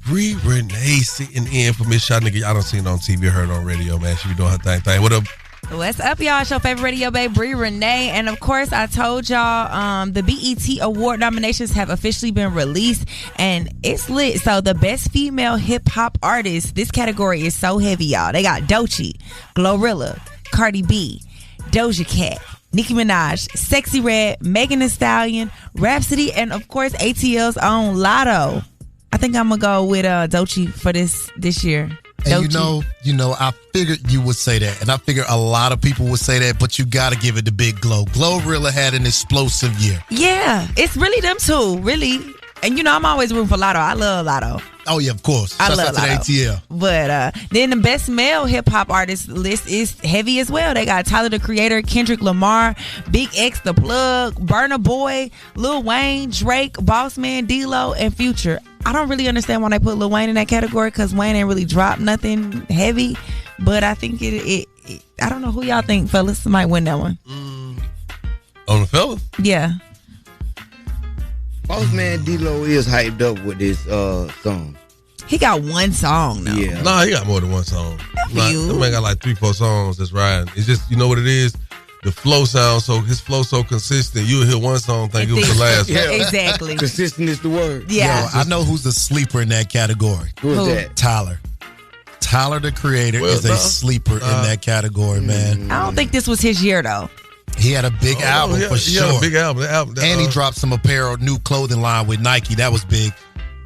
Bree Renee sitting in for Miss Shanika. Y'all don't see it on TV or heard on radio, man. She be doing her thing. What up? What's up, y'all? It's your favorite radio babe, Bree Renee. And of course, I told y'all the BET Award nominations have officially been released, and it's lit. So the best female hip hop artist, this category is so heavy, y'all. They got Doechii, Glorilla, Cardi B, Doja Cat, Nicki Minaj, Sexy Red, Megan Thee Stallion, Rhapsody, and of course ATL's own Lotto. I think I'm gonna go with Doechii for this year. And you know, I figured you would say that, and I figured a lot of people would say that, but you gotta give it the big glow. Glorilla had an explosive year. Yeah, it's really them two, really. And I'm always rooting for Lotto. I love Lotto. Oh yeah, of course. I Shouts love out to the Lotto. ATL. But then the best male hip hop artist list is heavy as well. They got Tyler the Creator, Kendrick Lamar, Big X the Plug, Burna Boy, Lil Wayne, Drake, Bossman, D-Lo, and Future. I don't really understand why they put Lil Wayne in that category because Wayne ain't really dropped nothing heavy. But I think it I don't know who y'all think, fellas, might win that one. On the fellas? Yeah. Bossman D-Lo is hyped up with this song. He got one song, though. Yeah. Nah, he got more than one song. That man got like 3-4 songs that's riding. It's just, you know what it is? The flow sounds his flow so consistent. You'll hear one song, think it was the last one. Exactly. Consistent is the word. Yeah. Yo, I know who's a sleeper in that category. Who's that? Tyler. Tyler the Creator is a sleeper in that category, man. I don't think this was his year, though. He had a big album for sure. He had a big album. And he dropped some apparel, new clothing line with Nike. That was big.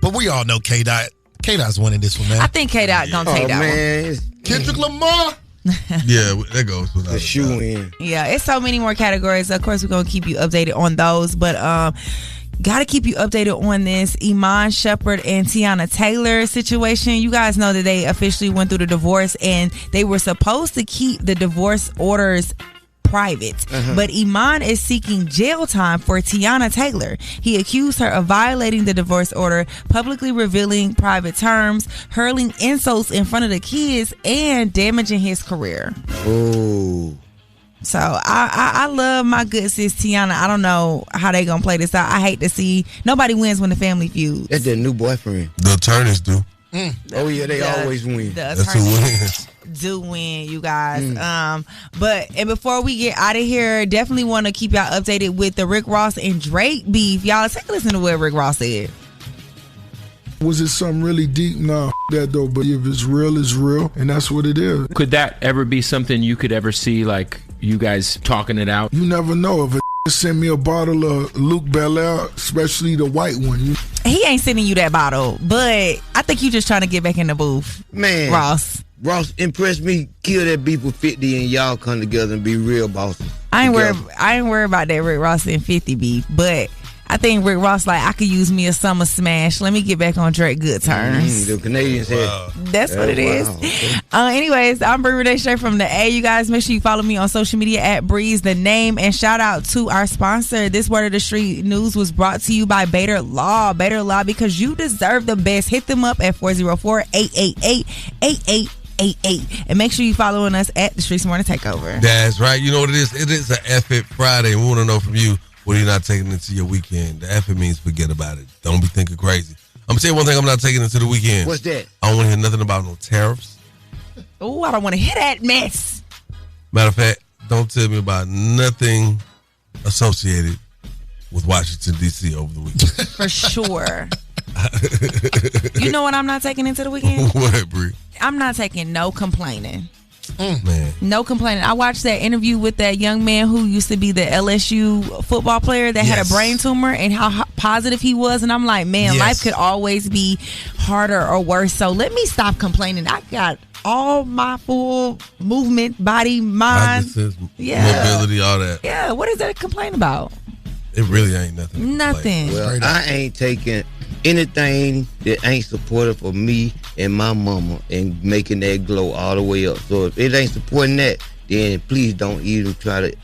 But we all know K-Dot. K-Dot's winning this one, man. I think K-Dot gonna take that one. Kendrick Lamar. Yeah, that goes without the shoe in. Yeah, it's so many more categories. Of course, we're gonna keep you updated on those, but gotta keep you updated on this Iman Shumpert and Tiana Taylor situation. You guys know that they officially went through the divorce, and they were supposed to keep the divorce orders private. But Iman is seeking jail time for Tiana Taylor. He accused her of violating the divorce order, publicly revealing private terms, hurling insults in front of the kids, and damaging his career. Oh. So I love my good sis Tiana. I don't know how they gonna play this out. I hate to see nobody wins when the family feuds. That's their new boyfriend. The attorneys do. Oh yeah, they always win. That's who wins. Do win, you guys. But before we get out of here, definitely want to keep y'all updated with the Rick Ross and Drake beef. Y'all, take a listen to what Rick Ross said. Was it something really deep? Nah, that though. But if it's real, it's real, and that's what it is. Could that ever be something you could ever see, like you guys talking it out? You never know. If a send me a bottle of Luke Belaire, especially the white one. He ain't sending you that bottle, but I think you just trying to get back in the booth. Man. Ross impressed me. Kill that beef with 50 and y'all come together and be real bosses. I ain't worried about that Rick Ross and 50 beef, but I think Rick Ross like, I could use me a summer smash. Let me get back on Drake good terms. The Canadians said. That's what it is. Anyways, I'm Bree Renee straight from the A. You guys make sure you follow me on social media at Breeze the Name. And shout out to our sponsor. This Word of the Street news was brought to you by Bader Law. Bader Law, because you deserve the best. Hit them up at 404-888-8888. And make sure you following us at the Streetz Morning Takeover. That's right. You know what it is? It is an F-It Friday. We want to know from you, what are you not taking into your weekend? The F-It means forget about it. Don't be thinking crazy. I'm going to tell you one thing I'm not taking into the weekend. What's that? I don't want to hear nothing about no tariffs. Oh, I don't want to hear that mess. Matter of fact, don't tell me about nothing associated with Washington, D.C. over the weekend. For sure. You know what I'm not taking into the weekend? What, Bree? I'm not taking no complaining. Man. No complaining. I watched that interview with that young man who used to be the LSU football player that had a brain tumor and how positive he was. And I'm like, man, life could always be harder or worse. So let me stop complaining. I got all my full movement, body, mind. Mobility, all that. Yeah, what is that to complain about? It really ain't nothing. Nothing. Well, I ain't taking anything that ain't supportive of me and my mama and making that glow all the way up. So if it ain't supporting that, then please don't even try to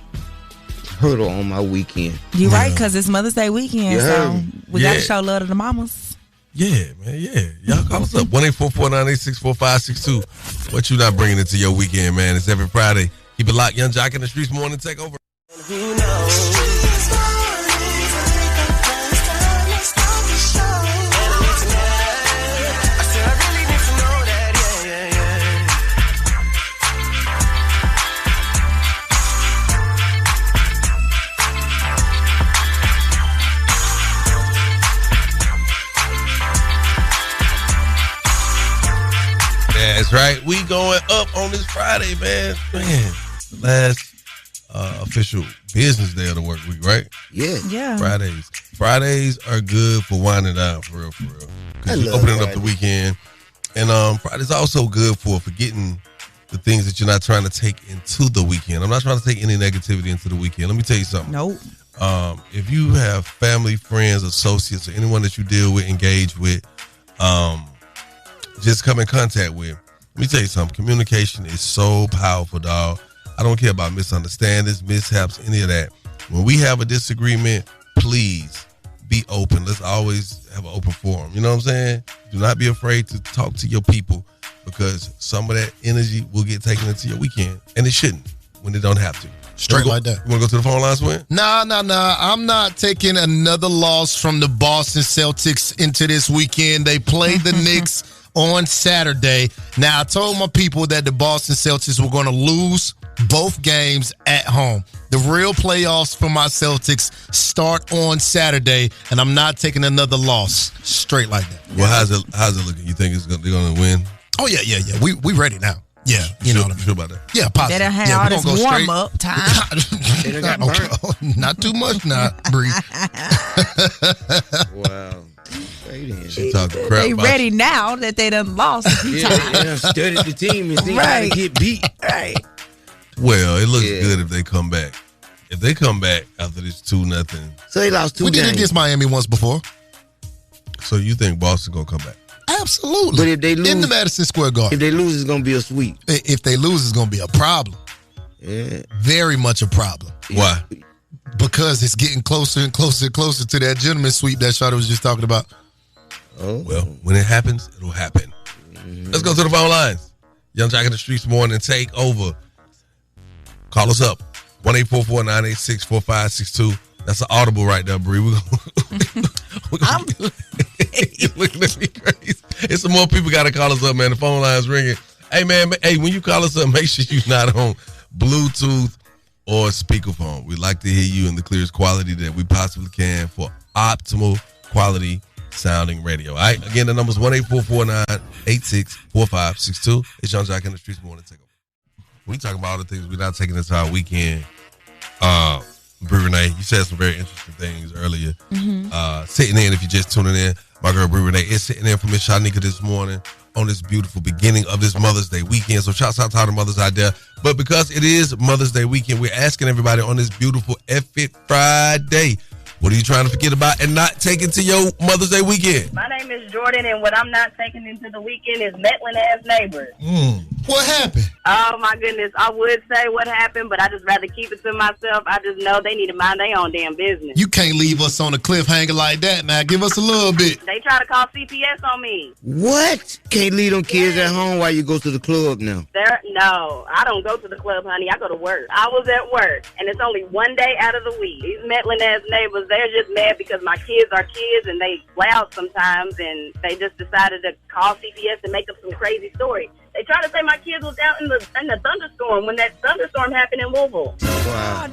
hurdle on my weekend. You right, because it's Mother's Day weekend, so we got to show love to the mamas. Yeah, man, yeah. Y'all call us up. 1-844-986-4562. What you not bringing into your weekend, man? It's every Friday. Keep it locked. Young Jock in the Streetz Morning Takeover. Who knows? That's right. We going up on this Friday, man. Last official business day of the work week, right? Yeah. Fridays are good for winding down, for real. Because you're opening up the weekend. And Friday's also good for forgetting the things that you're not trying to take into the weekend. I'm not trying to take any negativity into the weekend. Let me tell you something. Nope. If you have family, friends, associates, or anyone that you deal with, engage with, just come in contact with, let me tell you something. Communication is so powerful, dog. I don't care about misunderstandings, mishaps, any of that. When we have a disagreement, please be open. Let's always have an open forum. You know what I'm saying? Do not be afraid to talk to your people, because some of that energy will get taken into your weekend, and it shouldn't when it don't have to. Straight like that. You want to go to the phone lines, Swin? Nah. I'm not taking another loss from the Boston Celtics into this weekend. They played the Knicks on Saturday. Now, I told my people that the Boston Celtics were going to lose both games at home. The real playoffs for my Celtics start on Saturday, and I'm not taking another loss. Straight like that. Well, how's it looking? You think they're going to win? Oh, yeah. We ready now. Yeah, you know what I mean. Sure about that? Yeah, positive. They done had all this warm-up time. They done got burnt. Not too much now, Bree. Wow. She talking crap. They ready now that they done lost a few times. They done studied the team and see how to get beat. Right. Well, it looks good if they come back. If they come back after this 2-0. So they lost 2 We games. did it against Miami once before. So you think Boston going to come back? Absolutely. But if they lose in the Madison Square Garden. If they lose, it's going to be a sweep. If they lose, it's going to be a problem. Yeah. Very much a problem. Why? Because it's getting closer and closer and closer to that gentleman's sweep that Shawty was just talking about. Oh. Well, when it happens, it'll happen. Let's go to the phone lines. Young Jock in the Streetz Morning Takeover. Call us up. 1-844-986-4562. That's an audible right there, Bree. You're looking at me crazy. It's some more people got to call us up, man. The phone line's ringing. Hey, man. Hey, when you call us up, make sure you're not on Bluetooth or speakerphone. We'd like to hear you in the clearest quality that we possibly can for optimal quality sounding radio. All right. Again, the number's 1-844-986-4562. It's Young Jock in the Streetz Morning Takeover. We talking about all the things we're not taking into our weekend. Bree Renee, you said some very interesting things earlier. Sitting in, if you're just tuning in, my girl Bree Renee is sitting in for Miss Shanika this morning on this beautiful beginning of this Mother's Day weekend. So shouts out to all the mothers out there. But because it is Mother's Day weekend, we're asking everybody on this beautiful F-It Friday, What are you trying to forget about and not take into your Mother's Day weekend? My name is Jordan, and what I'm not taking into the weekend is meddling-ass neighbors. What happened? Oh, my goodness. I would say what happened, but I just rather keep it to myself. I just know they need to mind their own damn business. You can't leave us on a cliffhanger like that. Now, give us a little bit. They try to call CPS on me. What? Can't leave them kids at home while you go to the club now. No, I don't go to the club, honey. I go to work. I was at work, and it's only one day out of the week. These meddling-ass neighbors, they're just mad because my kids are kids, and they loud sometimes, and they just decided to call CPS and make up some crazy story. They try to say my kids was out in the thunderstorm when that thunderstorm happened in Louisville. Wow.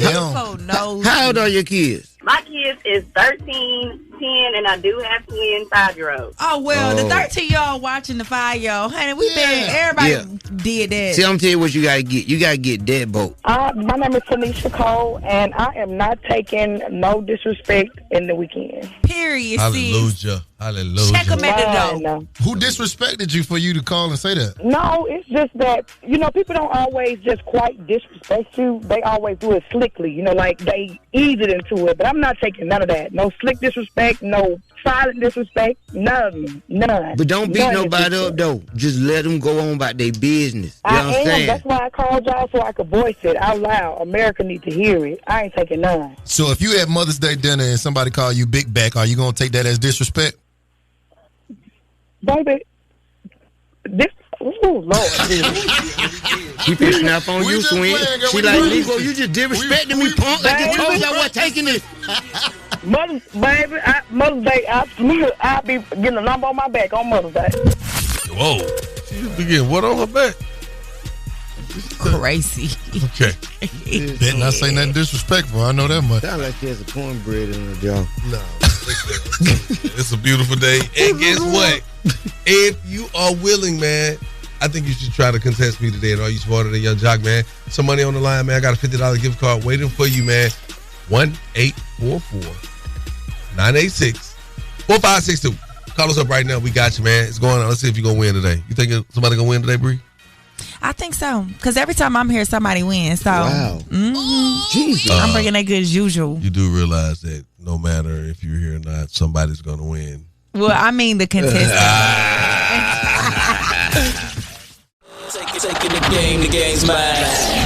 No. How old are your kids? My kids is 13, 10, and I do have twin 5-year-olds. Oh, well, the 13-year-old watching the 5-year-old. Honey, everybody did that. See, I'm telling you what you got to get. You got to get that boat. My name is Tanisha Cole, and I am not taking no disrespect in the weekend. Period. Hallelujah. Hallelujah. Check them at the door. Who disrespected you for you to call and say that? No, it's just that, people don't always just quite disrespect you. They always do it slickly, like they ease it into it. But I'm not taking none of that. No slick disrespect, no silent disrespect, none. But don't beat nobody up, though. Just let them go on about their business. You know what I'm saying? That's why I called y'all, so I could voice it out loud. America need to hear it. I ain't taking none. So if you had Mother's Day dinner and somebody called you Big Back, are you going to take that as disrespect? Baby, oh, Lord. She can snap on you, Swing. She like, Nico, you just disrespecting me, punk. I just told y'all what taking it. Mother's Day, I'll be getting a number on my back on Mother's Day. Whoa. She be getting what on her back? Crazy. Okay. Did not say nothing disrespectful. I know that much. Sound like there's a cornbread in the jar. No. It's a beautiful day. And guess what? If you are willing, man, I think you should try to contest me today. And Are You Smarter Than Young Jock, man? Some money on the line, man. I got a $50 gift card waiting for you, man. 1-844-986-4562. Call us up right now. We got you, man. It's going on. Let's see if you're going to win today. You think somebody going to win today, Bree? I think so. Because every time I'm here, somebody wins. So, wow. Jesus. I'm bringing that good as usual. You do realize that no matter if you're here or not, somebody's going to win. Well, I mean the contestant. Taking the game's mine.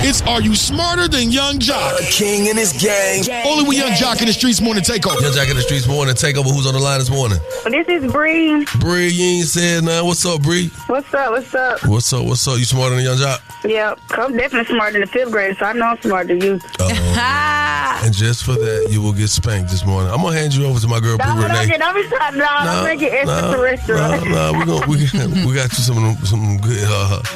It's Are You Smarter Than Young Jock? A king in his gang. Only with Young Jock in the Streetz Morning Takeover. Young Jock in the Streetz Morning Takeover. Who's on the line this morning? This is Bree. Bree, you ain't said nothing. What's up, Bree? What's up? What's up? You smarter than Young Jock? Yeah, I'm definitely smarter than the 5th grade, so I know I'm smarter than you. And just for that, you will get spanked this morning. I'm gonna hand you over to my girl Bree Renee. Don't be sorry. Don't make it extraterrestrial. No, we got you some good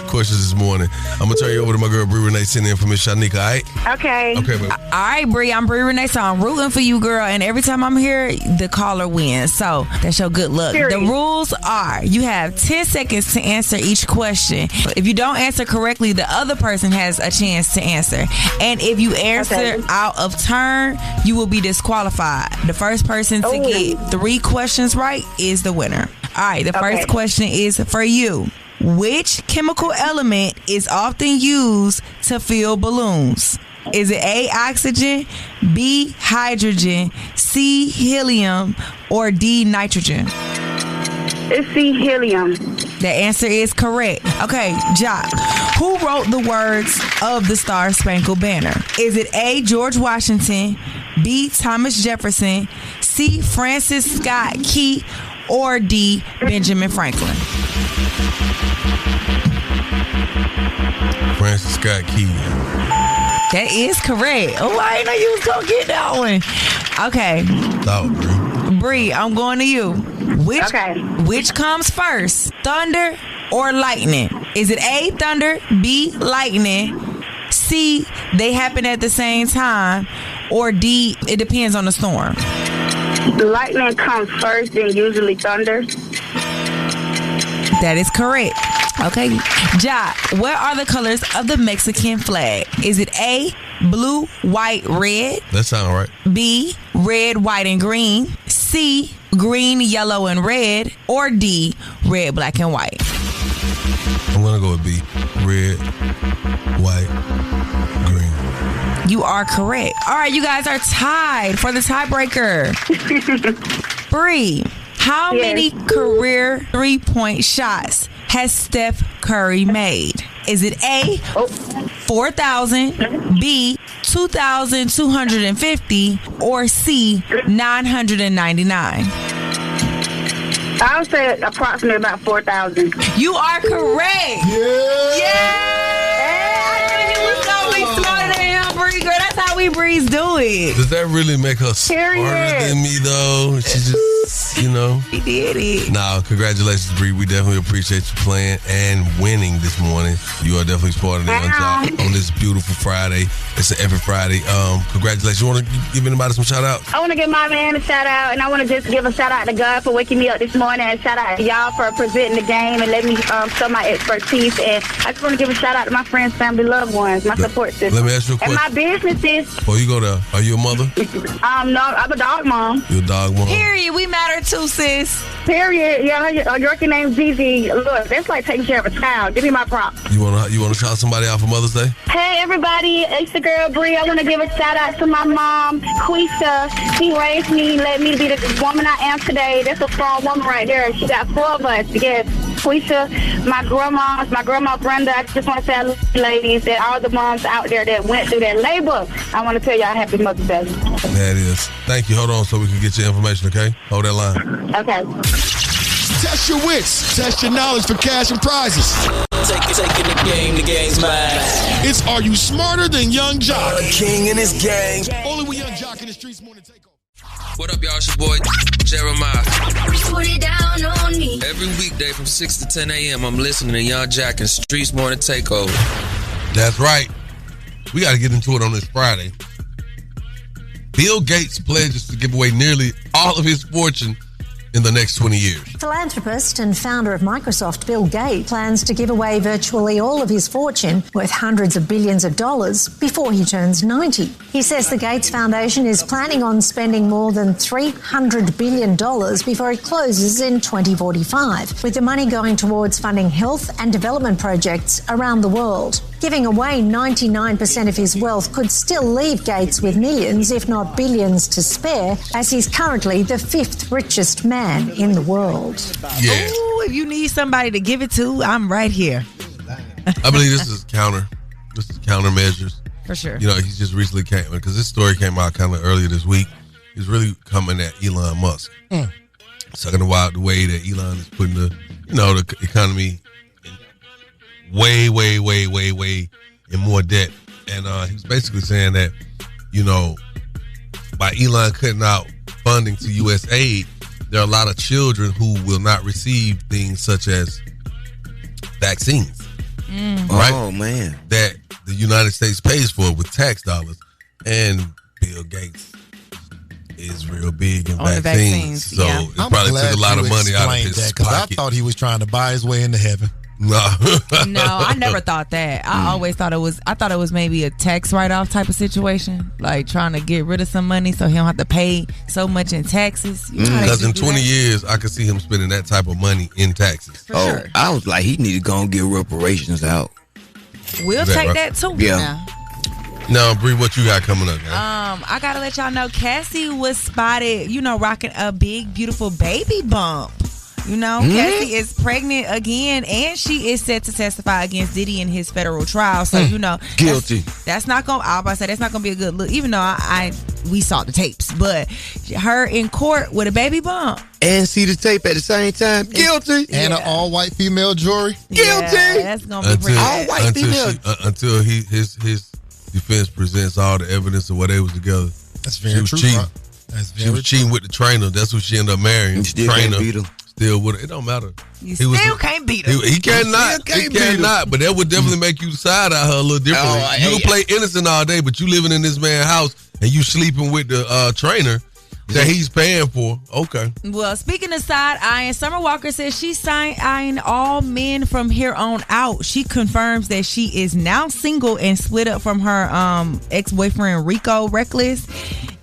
questions this morning. I'm gonna turn you over to my girl Bree Renee. Send the information, Shanika. All right? Okay. Baby. All right, Bree. I'm Bree Renee, so I'm rooting for you, girl. And every time I'm here, the caller wins. So that's your good luck. Period. The rules are you have 10 seconds to answer each question. If you don't answer correctly, the other person has a chance to answer. And if you answer out of turn, you will be disqualified. The first person to get 3 questions right is the winner. All right, the first question is for you. Which chemical element is often used to fill balloons? Is it A, oxygen, B, hydrogen, C, helium, or D, nitrogen? It's C, helium. The answer is correct. Okay, Jock, who wrote the words of the Star Spangled Banner? Is it A, George Washington, B, Thomas Jefferson, C, Francis Scott Key, or D, Benjamin Franklin? Francis Scott Key. That is correct. Oh, I didn't know you was going to get that one. Okay. Bree, I'm going to you. Which comes first, thunder or lightning? Is it A, thunder, B, lightning, C, they happen at the same time, or D, it depends on the storm? The lightning comes first, then usually thunder. That is correct. Okay. Jock, what are the colors of the Mexican flag? Is it A, blue, white, red? That sounds right. B, red, white, and green. C, green, yellow, and red. Or D, red, black, and white. I'm going to go with B. Red, white, green. You are correct. All right, you guys are tied for the tiebreaker. Bree, how many career three-point shots has Steph Curry made? Is it A, 4,000, B, 2,250, or C, 999? I would say approximately about 4,000. You are correct. Yeah. Smarter than him, Bree, girl. That's how we Breeze do it. Does that really make her smarter than me, though? She just, you know. He did it. Nah, congratulations, Bree. We definitely appreciate you playing and winning this morning. You are definitely smarter than Young Jock on this beautiful Friday. It's an every Friday. Congratulations. You want to give anybody some shout out? I want to give my man a shout out, and I want to just give a shout out to God for waking me up this morning, and shout out to y'all for presenting the game and letting me show my expertise. And I just want to give a shout out to my friends, family, loved ones, my support system. Let me ask you a question. And my businesses. Before you go there, are you a mother? No, I'm a dog mom. You're a dog mom. Period. We matter too, sis. Period. Yeah, your name's Gigi. Look, that's like taking care of a child. Give me my props. You wanna shout somebody out for Mother's Day? Hey, everybody. It's the girl, Bree. I want to give a shout out to my mom, Quisha. She raised me, let me be the woman I am today. That's a strong woman right there. She got 4 of us. Yes. Quisha, my grandma Brenda. I just want to say I love you ladies, and all the moms out there that went through that labor. I want to tell y'all happy Mother's Day. That is. Thank you. Hold on so we can get your information, okay? Hold that line. Okay. Test your wits. Test your knowledge for cash and prizes. Taking the game's mine. It's Are You Smarter Than Young Jock? A king in his gang. Only with Young Jock in the Streetz Morning Takeover. What up, y'all? It's your boy, Jeremiah. Put it down on me. Every weekday from 6 to 10 a.m., I'm listening to Young Jack and Streetz Morning Takeover. That's right. We got to get into it on this Friday. Bill Gates pledges to give away nearly all of his fortune in the next 20 years. Philanthropist and founder of Microsoft, Bill Gates, plans to give away virtually all of his fortune, worth hundreds of billions of dollars, before he turns 90. He says the Gates Foundation is planning on spending more than $300 billion before it closes in 2045, with the money going towards funding health and development projects around the world. Giving away 99% of his wealth could still leave Gates with millions, if not billions, to spare, as he's currently the 5th richest man in the world. Yeah. Ooh, if you need somebody to give it to, I'm right here. I believe this is countermeasures. For sure. You know, he just recently came, because this story came out kind of earlier this week. He's really coming at Elon Musk. Sucking the way that Elon is putting the economy way in more debt. And he was basically saying that, by Elon cutting out funding to U.S. aid, there are a lot of children who will not receive things such as vaccines. Right? Oh, man. That the United States pays for with tax dollars. And Bill Gates is real big in vaccines. So it probably took a lot of money out of his pocket. I thought he was trying to buy his way into heaven. No, I never thought that. I always thought it was maybe a tax write-off type of situation, like trying to get rid of some money so he don't have to pay so much in taxes. Because in 20 years, I could see him spending that type of money in taxes. Sure. I was like, he need to go and get reparations out. We'll take that too. Yeah. Now, Bree, what you got coming up, man? I gotta let y'all know, Cassie was spotted, rocking a big, beautiful baby bump. Cassie is pregnant again, and she is set to testify against Diddy in his federal trial. So, guilty. That's not gonna. I was about to say that's not gonna be a good look. Even though we saw the tapes, but her in court with a baby bump and see the tape at the same time, guilty. And an all-white female jury, guilty. That's gonna be all-white female until his defense presents all the evidence of what they was together. That's very true. She was cheating with the trainer. That's who she ended up marrying. Still trainer. can't beat him. Still with it. It don't matter. You still can't beat him. He cannot. He cannot. But that would definitely make you side out her a little differently. You can play innocent all day, but you living in this man's house and you sleeping with the trainer that he's paying for. Okay. Well, speaking of side eyeing, Summer Walker says she's side eyeing all men from here on out. She confirms that she is now single and split up from her ex-boyfriend Rico Reckless.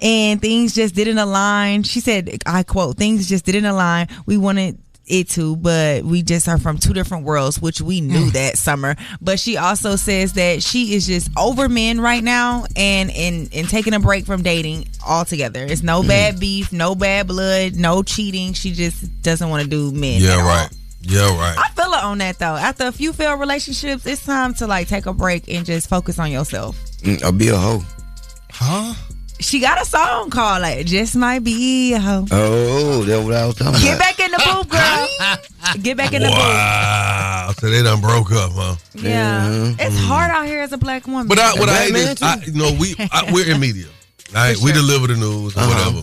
And things just didn't align. She said, I quote, "Things just didn't align. We wanted it to, but we just are from two different worlds, which we knew that summer. But she also says that she is just over men right now and taking a break from dating altogether. It's no bad beef, no bad blood, no cheating. She just doesn't want to do men. Yeah, right. Yeah, right. I feel her on that though. After a few failed relationships, it's time to like take a break and just focus on yourself. Or be a hoe. Huh? She got a song called like "Just Might Be a Hoe." Oh, that's what I was talking Get about. back in the booth, girl. Get back in the booth. Wow. So they done broke up, huh? Yeah, it's hard out here as a black woman. But what I hate is, we're in media. Right? We deliver the news or whatever.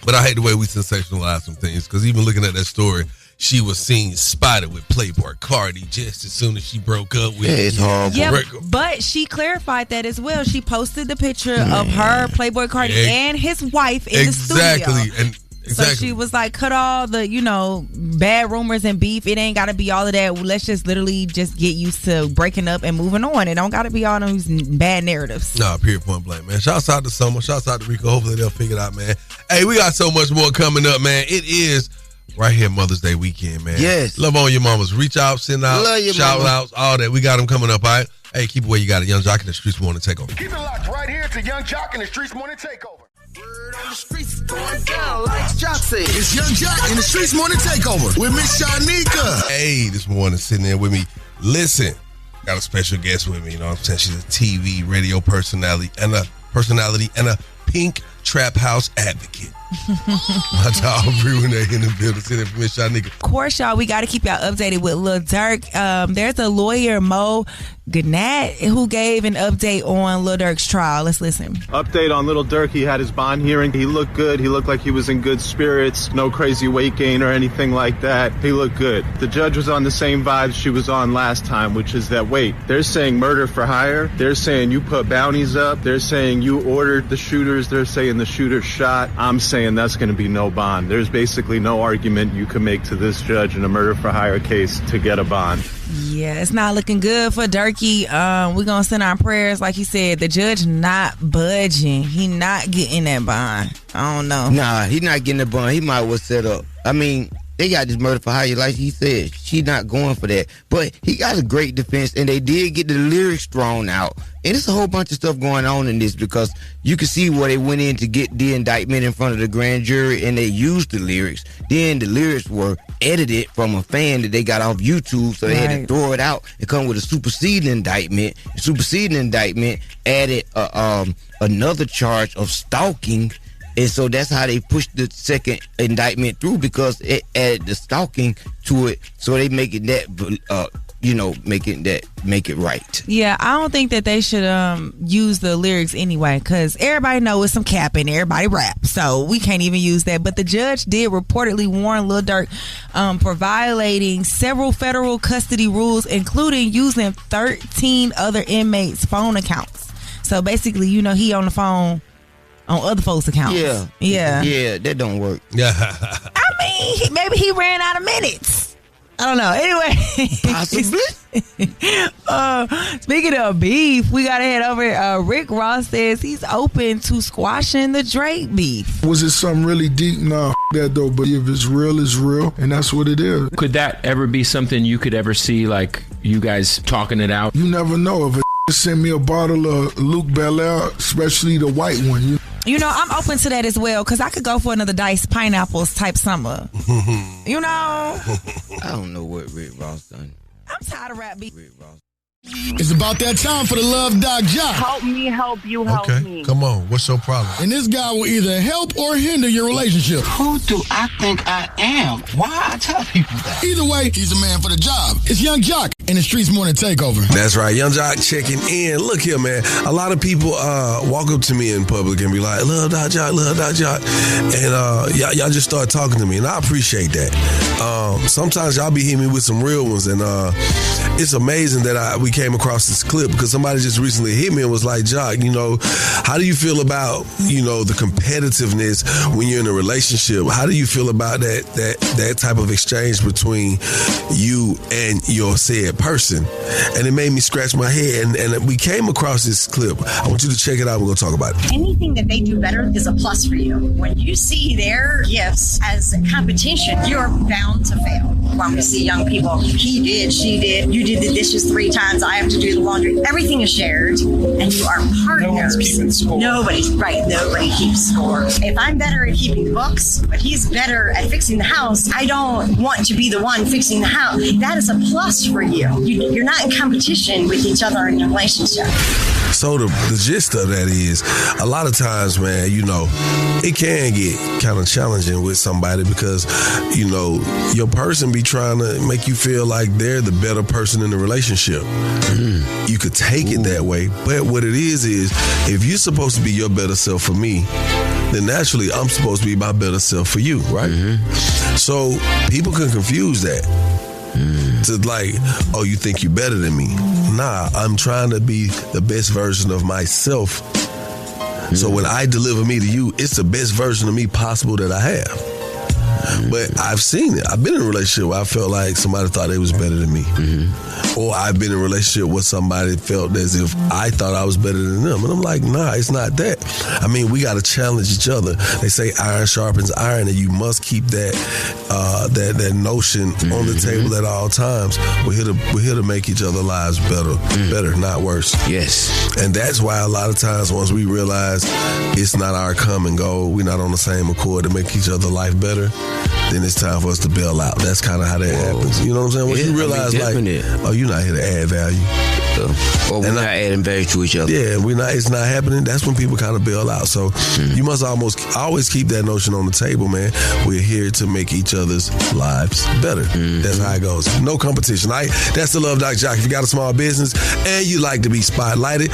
But I hate the way we sensationalize some things, because even looking at that story, she was seen spotted with Playboy Cardi just as soon as she broke up with. Yeah, it's horrible. Yeah, but she clarified that as well. She posted the picture of her, Playboy Cardi, and his wife in the studio. Exactly. So she was like, cut all the, bad rumors and beef. It ain't got to be all of that. Let's just literally just get used to breaking up and moving on. It don't got to be all those bad narratives. Nah, period, point blank, man. Shouts out to Summer. Shouts out to Rico. Hopefully they'll figure it out, man. Hey, we got so much more coming up, man. It is right here Mother's Day weekend, man. Yes. Love on your mamas. Reach out, send out, shout outs, all that. We got them coming up, all right? Hey, keep it where you got it. Young Jock in the Streetz Morning Takeover. Keep it locked right here to Young Jock in the Streetz Morning Takeover. Word on the streets going down, like Jock said. It's Young Jock in the Streetz Morning Takeover with Miss Shanika. Hey, this morning sitting there with me. Listen, got a special guest with me. You know what I'm saying? She's a TV, radio personality, and a pink trap house advocate. My dog Renee in the building. Sitting for Miss Shanika. Of course, y'all, we got to keep y'all updated with Lil Durk. There's a lawyer, Mo Gannett, who gave an update on Lil Durk's trial. Let's listen. Update on Lil Durk. He had his bond hearing. He looked good. He looked like he was in good spirits. No crazy weight gain or anything like that. He looked good. The judge was on the same vibes she was on last time, which is that, wait, they're saying murder for hire. They're saying you put bounties up. They're saying you ordered the shooters. They're saying the shooters shot. I'm saying that's going to be no bond. There's basically no argument you can make to this judge in a murder for hire case to get a bond. Yeah, it's not looking good for Durkee. We're going to send our prayers. Like he said, the judge not budging. He not getting that bond. I don't know. Nah, he not getting the bond. He might well set up. I mean, they got this murder for hire, like he said. She not going for that. But he got a great defense, and they did get the lyrics thrown out. And it's a whole bunch of stuff going on in this, because you can see where they went in to get the indictment in front of the grand jury, and they used the lyrics. Then the lyrics were edited from a fan that they got off YouTube, so they had to throw it out and come with a superseding indictment. The superseding indictment added another charge of stalking. And so that's how they pushed the second indictment through, because it added the stalking to it. So they make it that, make it right. Yeah, I don't think that they should use the lyrics anyway, because everybody knows it's some capping, everybody rap, so we can't even use that. But the judge did reportedly warn Lil Durk for violating several federal custody rules, including using 13 other inmates' phone accounts. So basically, he on the phone on other folks' accounts. Yeah, that don't work. I mean, maybe he ran out of minutes. I don't know. Anyway, possibly. Speaking of beef, we gotta head over. Rick Ross says he's open to squashing the Drake beef. Was it something really deep? Nah, that though. But if it's real, it's real, and that's what it is. Could that ever be something you could ever see, like you guys talking it out? You never know. If a send me a bottle of Luke Belaire, especially the white one. I'm open to that as well, because I could go for another diced pineapples type summer. I don't know what Rick Ross done. I'm tired of rap beef. It's about that time for the Love Doc Jock. Help me, help you, help me. Come on. What's your problem? And this guy will either help or hinder your relationship. Who do I think I am? Why I tell people that? Either way, he's a man for the job. It's Young Jock in the Streetz Morning Takeover. That's right. Young Jock checking in. Look here, man. A lot of people walk up to me in public and be like, Love Doc Jock, Love Doc Jock. And y'all just start talking to me, and I appreciate that. Sometimes y'all be hitting me with some real ones, and it's amazing that we came across this clip because somebody just recently hit me and was like, Jock, how do you feel about, the competitiveness when you're in a relationship? How do you feel about that type of exchange between you and your said person? And it made me scratch my head. And we came across this clip. I want you to check it out. We're going to talk about it. Anything that they do better is a plus for you. When you see their gifts as a competition, you're bound to fail. When we see young people, he did, she did, you did the dishes 3 times, I have to do the laundry. Everything is shared, and you are partners. No one's keeping score. Nobody keeps score. If I'm better at keeping books, but he's better at fixing the house, I don't want to be the one fixing the house. That is a plus for you. You're not in competition with each other in a relationship. So the gist of that is, a lot of times, man, it can get kind of challenging with somebody because, your person be trying to make you feel like they're the better person in the relationship. You could take it that way, but what it is if you're supposed to be your better self for me, then naturally I'm supposed to be my better self for you, right? So people can confuse that. To like, oh, you think you're better than me? Nah, I'm trying to be the best version of myself. So when I deliver me to you, it's the best version of me possible that I have. But I've seen it. I've been in a relationship where I felt like somebody thought they was better than me. Or I've been in a relationship where somebody felt as if I thought I was better than them. And I'm like, nah, it's not that. I mean, we got to challenge each other. They say iron sharpens iron, and you must keep that notion on the table at all times. We're here to make each other's lives better, not worse. Yes. And that's why a lot of times once we realize it's not our common goal, we're not on the same accord to make each other's life better, then it's time for us to bail out. That's kind of how that happens. You know what I'm saying? Once you realize, you're not here to add value. Or we're not adding value to each other. Yeah, it's not happening. That's when people kind of bail out. So you must always keep that notion on the table, man. We're here to make each other's lives better. That's how it goes. No competition. That's the Love Doc Jock. If you got a small business and you like to be spotlighted,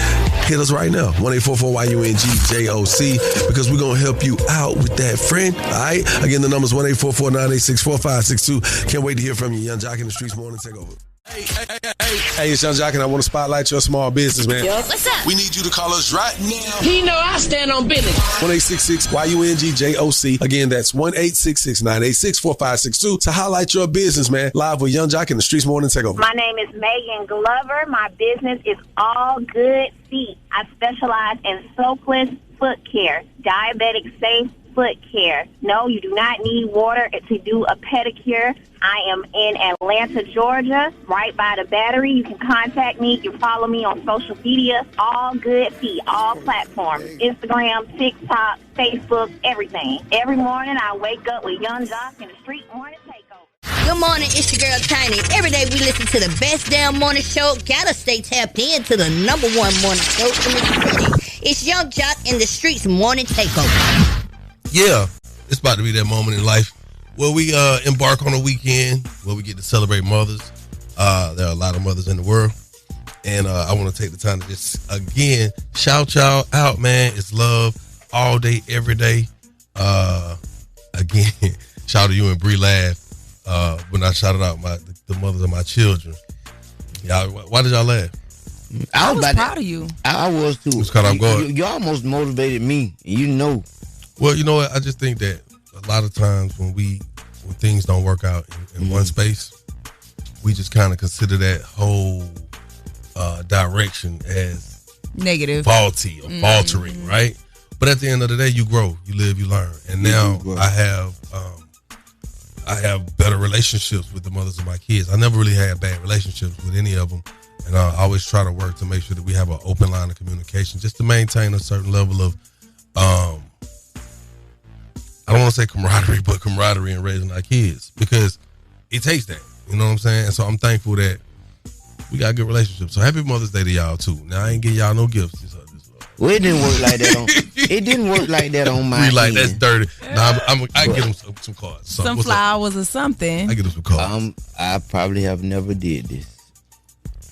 hit us right now. 1-844-YUNG-JOC, because we're going to help you out with that, friend. All right? Again, the number's 1-844-986-4562. Can't wait to hear from you. Young Jock in the Streetz Morning Takeover. Hey, it's Young Jock, and I want to spotlight your small business, man. Yo, what's up? We need you to call us right now. He know I stand on business. 1-866-YUNG-JOC. Again, that's 1-866-986-4562 to highlight your business, man. Live with Young Jock in the Streetz Morning Takeover. My name is Megan Glover. My business is All Good Feet. I specialize in soapless foot care, diabetic safe foot care. No, you do not need water to do a pedicure. I am in Atlanta, Georgia, right by the Battery. You can contact me. You can follow me on social media. All Good Feet, all platforms. Instagram, TikTok, Facebook, everything. Every morning I wake up with Young Jock in the Street Morning Takeover. Good morning, it's your girl Tiny. Every day we listen to the best damn morning show. Gotta stay tapped in to the #1 morning show in the city. It's Young Jock in the Street's Morning Takeover. Yeah, it's about to be that moment in life where we embark on a weekend where we get to celebrate mothers. There are a lot of mothers in the world, and I want to take the time to just, again, shout y'all out, man. It's love all day, every day. Again, shout out to you and Bree laugh when I shouted out the mothers of my children. Y'all, why did y'all laugh? I was proud of you. I was too. It's 'cause I'm going. You almost motivated me. You know. Well, you know what? I just think that a lot of times when things don't work out in one space, we just kind of consider that whole direction as negative, faulty, or faltering, right? But at the end of the day, you grow, you live, you learn, and now I have better relationships with the mothers of my kids. I never really had bad relationships with any of them, and I always try to work to make sure that we have an open line of communication, just to maintain a certain level of I don't want to say camaraderie, but camaraderie in raising our kids, because it takes that. You know what I'm saying? And so I'm thankful that we got a good relationships. So happy Mother's Day to y'all too. Now I ain't get y'all no gifts. Well, it didn't work like that on. It didn't work like that on my. Like that's dirty. Nah, I get them some cards. Some flowers or something. I get them some cards. I probably have never did this.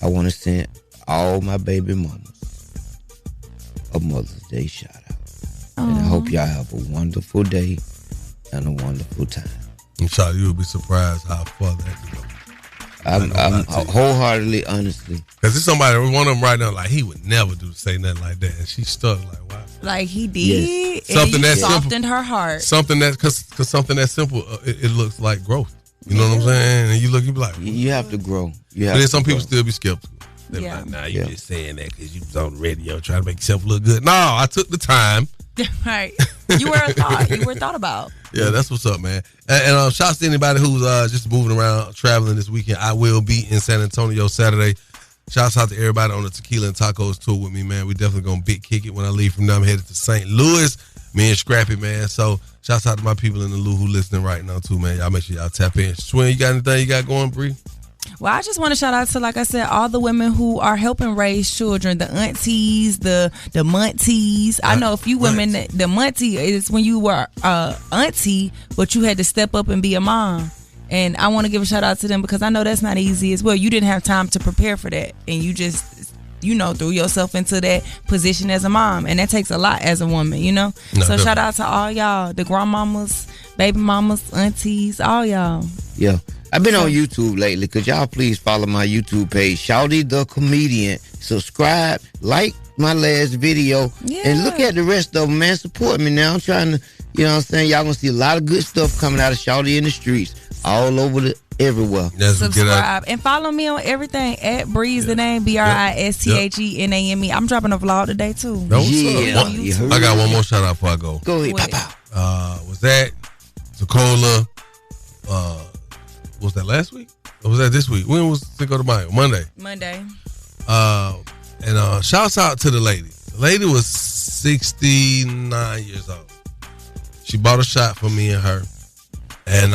I want to send all my baby mamas a Mother's Day shout out. And I hope y'all have a wonderful day and a wonderful time. I'm sure you'll be surprised how far that goes. I'm wholeheartedly, honestly. Because there's somebody, one of them right now, like, he would never say nothing like that. And she's stuck, like, wow. Like he did. Yes. And Something you that softened simple. her heart. Something that, because something that simple, it looks like growth. You know what I'm saying? And you be like, you have to grow. But then some people still be skeptical. They're Yeah. like, nah, you just saying that because you was on the radio trying to make yourself look good. No, I took the time. Right. You were thought about. Yeah, that's what's up, man. And shouts to anybody who's just moving around, traveling this weekend. I will be in San Antonio Saturday. Shouts out to everybody on the Tequila and Tacos tour with me, man. We definitely going to big kick it when I leave from there. I'm headed to St. Louis. Me and Scrappy, man. So shouts out to my people in the Lou who listening right now, too, man. Y'all make sure y'all tap in. Swin, you got anything you got going, Bree? Well, I just want to shout out to, like I said, all the women who are helping raise children, the aunties, the munties. I know a few women, the muntie is when you were auntie, but you had to step up and be a mom. And I want to give a shout out to them because I know that's not easy as well. You didn't have time to prepare for that. And you just, threw yourself into that position as a mom. And that takes a lot as a woman, No, so definitely. shout out to all y'all, the grandmamas, baby mamas, aunties, all y'all. Yeah. I've been on YouTube lately. Could y'all please follow my YouTube page, Shawty the Comedian. Subscribe, like my last video, and look at the rest of them, man. Support me now. I'm trying to, you know what I'm saying? Y'all gonna see a lot of good stuff coming out of Shawty in the streets, all over everywhere. Subscribe and follow me on everything at Breeze the name BRISTHENAME. I'm dropping a vlog today too. I got one more shout out before I go. Go ahead, Papa. Was that Zakola? Was that last week? Or was that this week? When was Cinco de Mayo? Monday. And shouts out to the lady. The lady was 69 years old. She bought a shot for me and her. And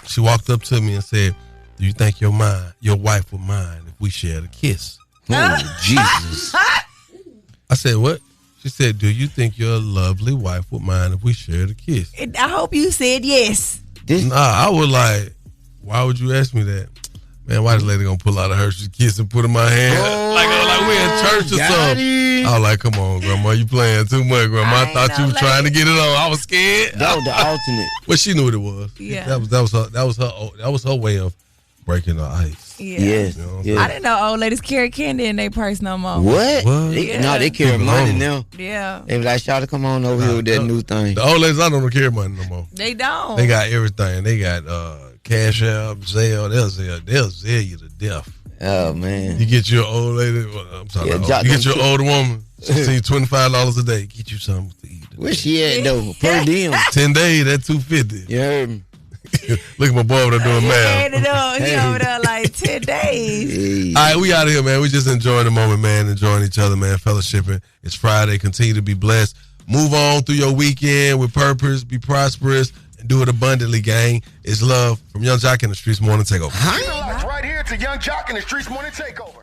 she walked up to me and said, do you think your wife would mind if we shared a kiss? Oh, Jesus. I said, what? She said, do you think your lovely wife would mind if we shared a kiss? I hope you said yes. Nah, I was like, why would you ask me that? Man, why this lady gonna pull out a Hershey's Kiss and put in my hand? Like we in church or something. I was like, come on, Grandma, you playing too much, Grandma. I thought you was trying to get it on. I was scared. That was the alternate. Well, she knew what it was. Yeah. That was her way of breaking the ice. Yeah. Yes. I didn't know old ladies carry candy in their purse no more. What? No, they carry money now. Yeah. They be like, Shawty, come on over here with that new thing. The old ladies, I don't carry money no more. They don't. They got everything. They got Cash App, Zelle. They'll sell you to death. Oh, man. You get your old lady, I'm sorry, you get your older woman, she send you $25 a day. Get you something to eat. Where she at, though? Per diem. 10 days, that's $250. You heard me. Look at my boy over there doing math. He over there like 10 days. All right, we out of here, man. We just enjoying the moment, man. Enjoying each other, man. Fellowshipping. It's Friday. Continue to be blessed. Move on through your weekend with purpose. Be prosperous. And do it abundantly, gang. It's love from Young Jock and the Streetz Morning Takeover. Right here to Young Jock and the Streetz Morning Takeover.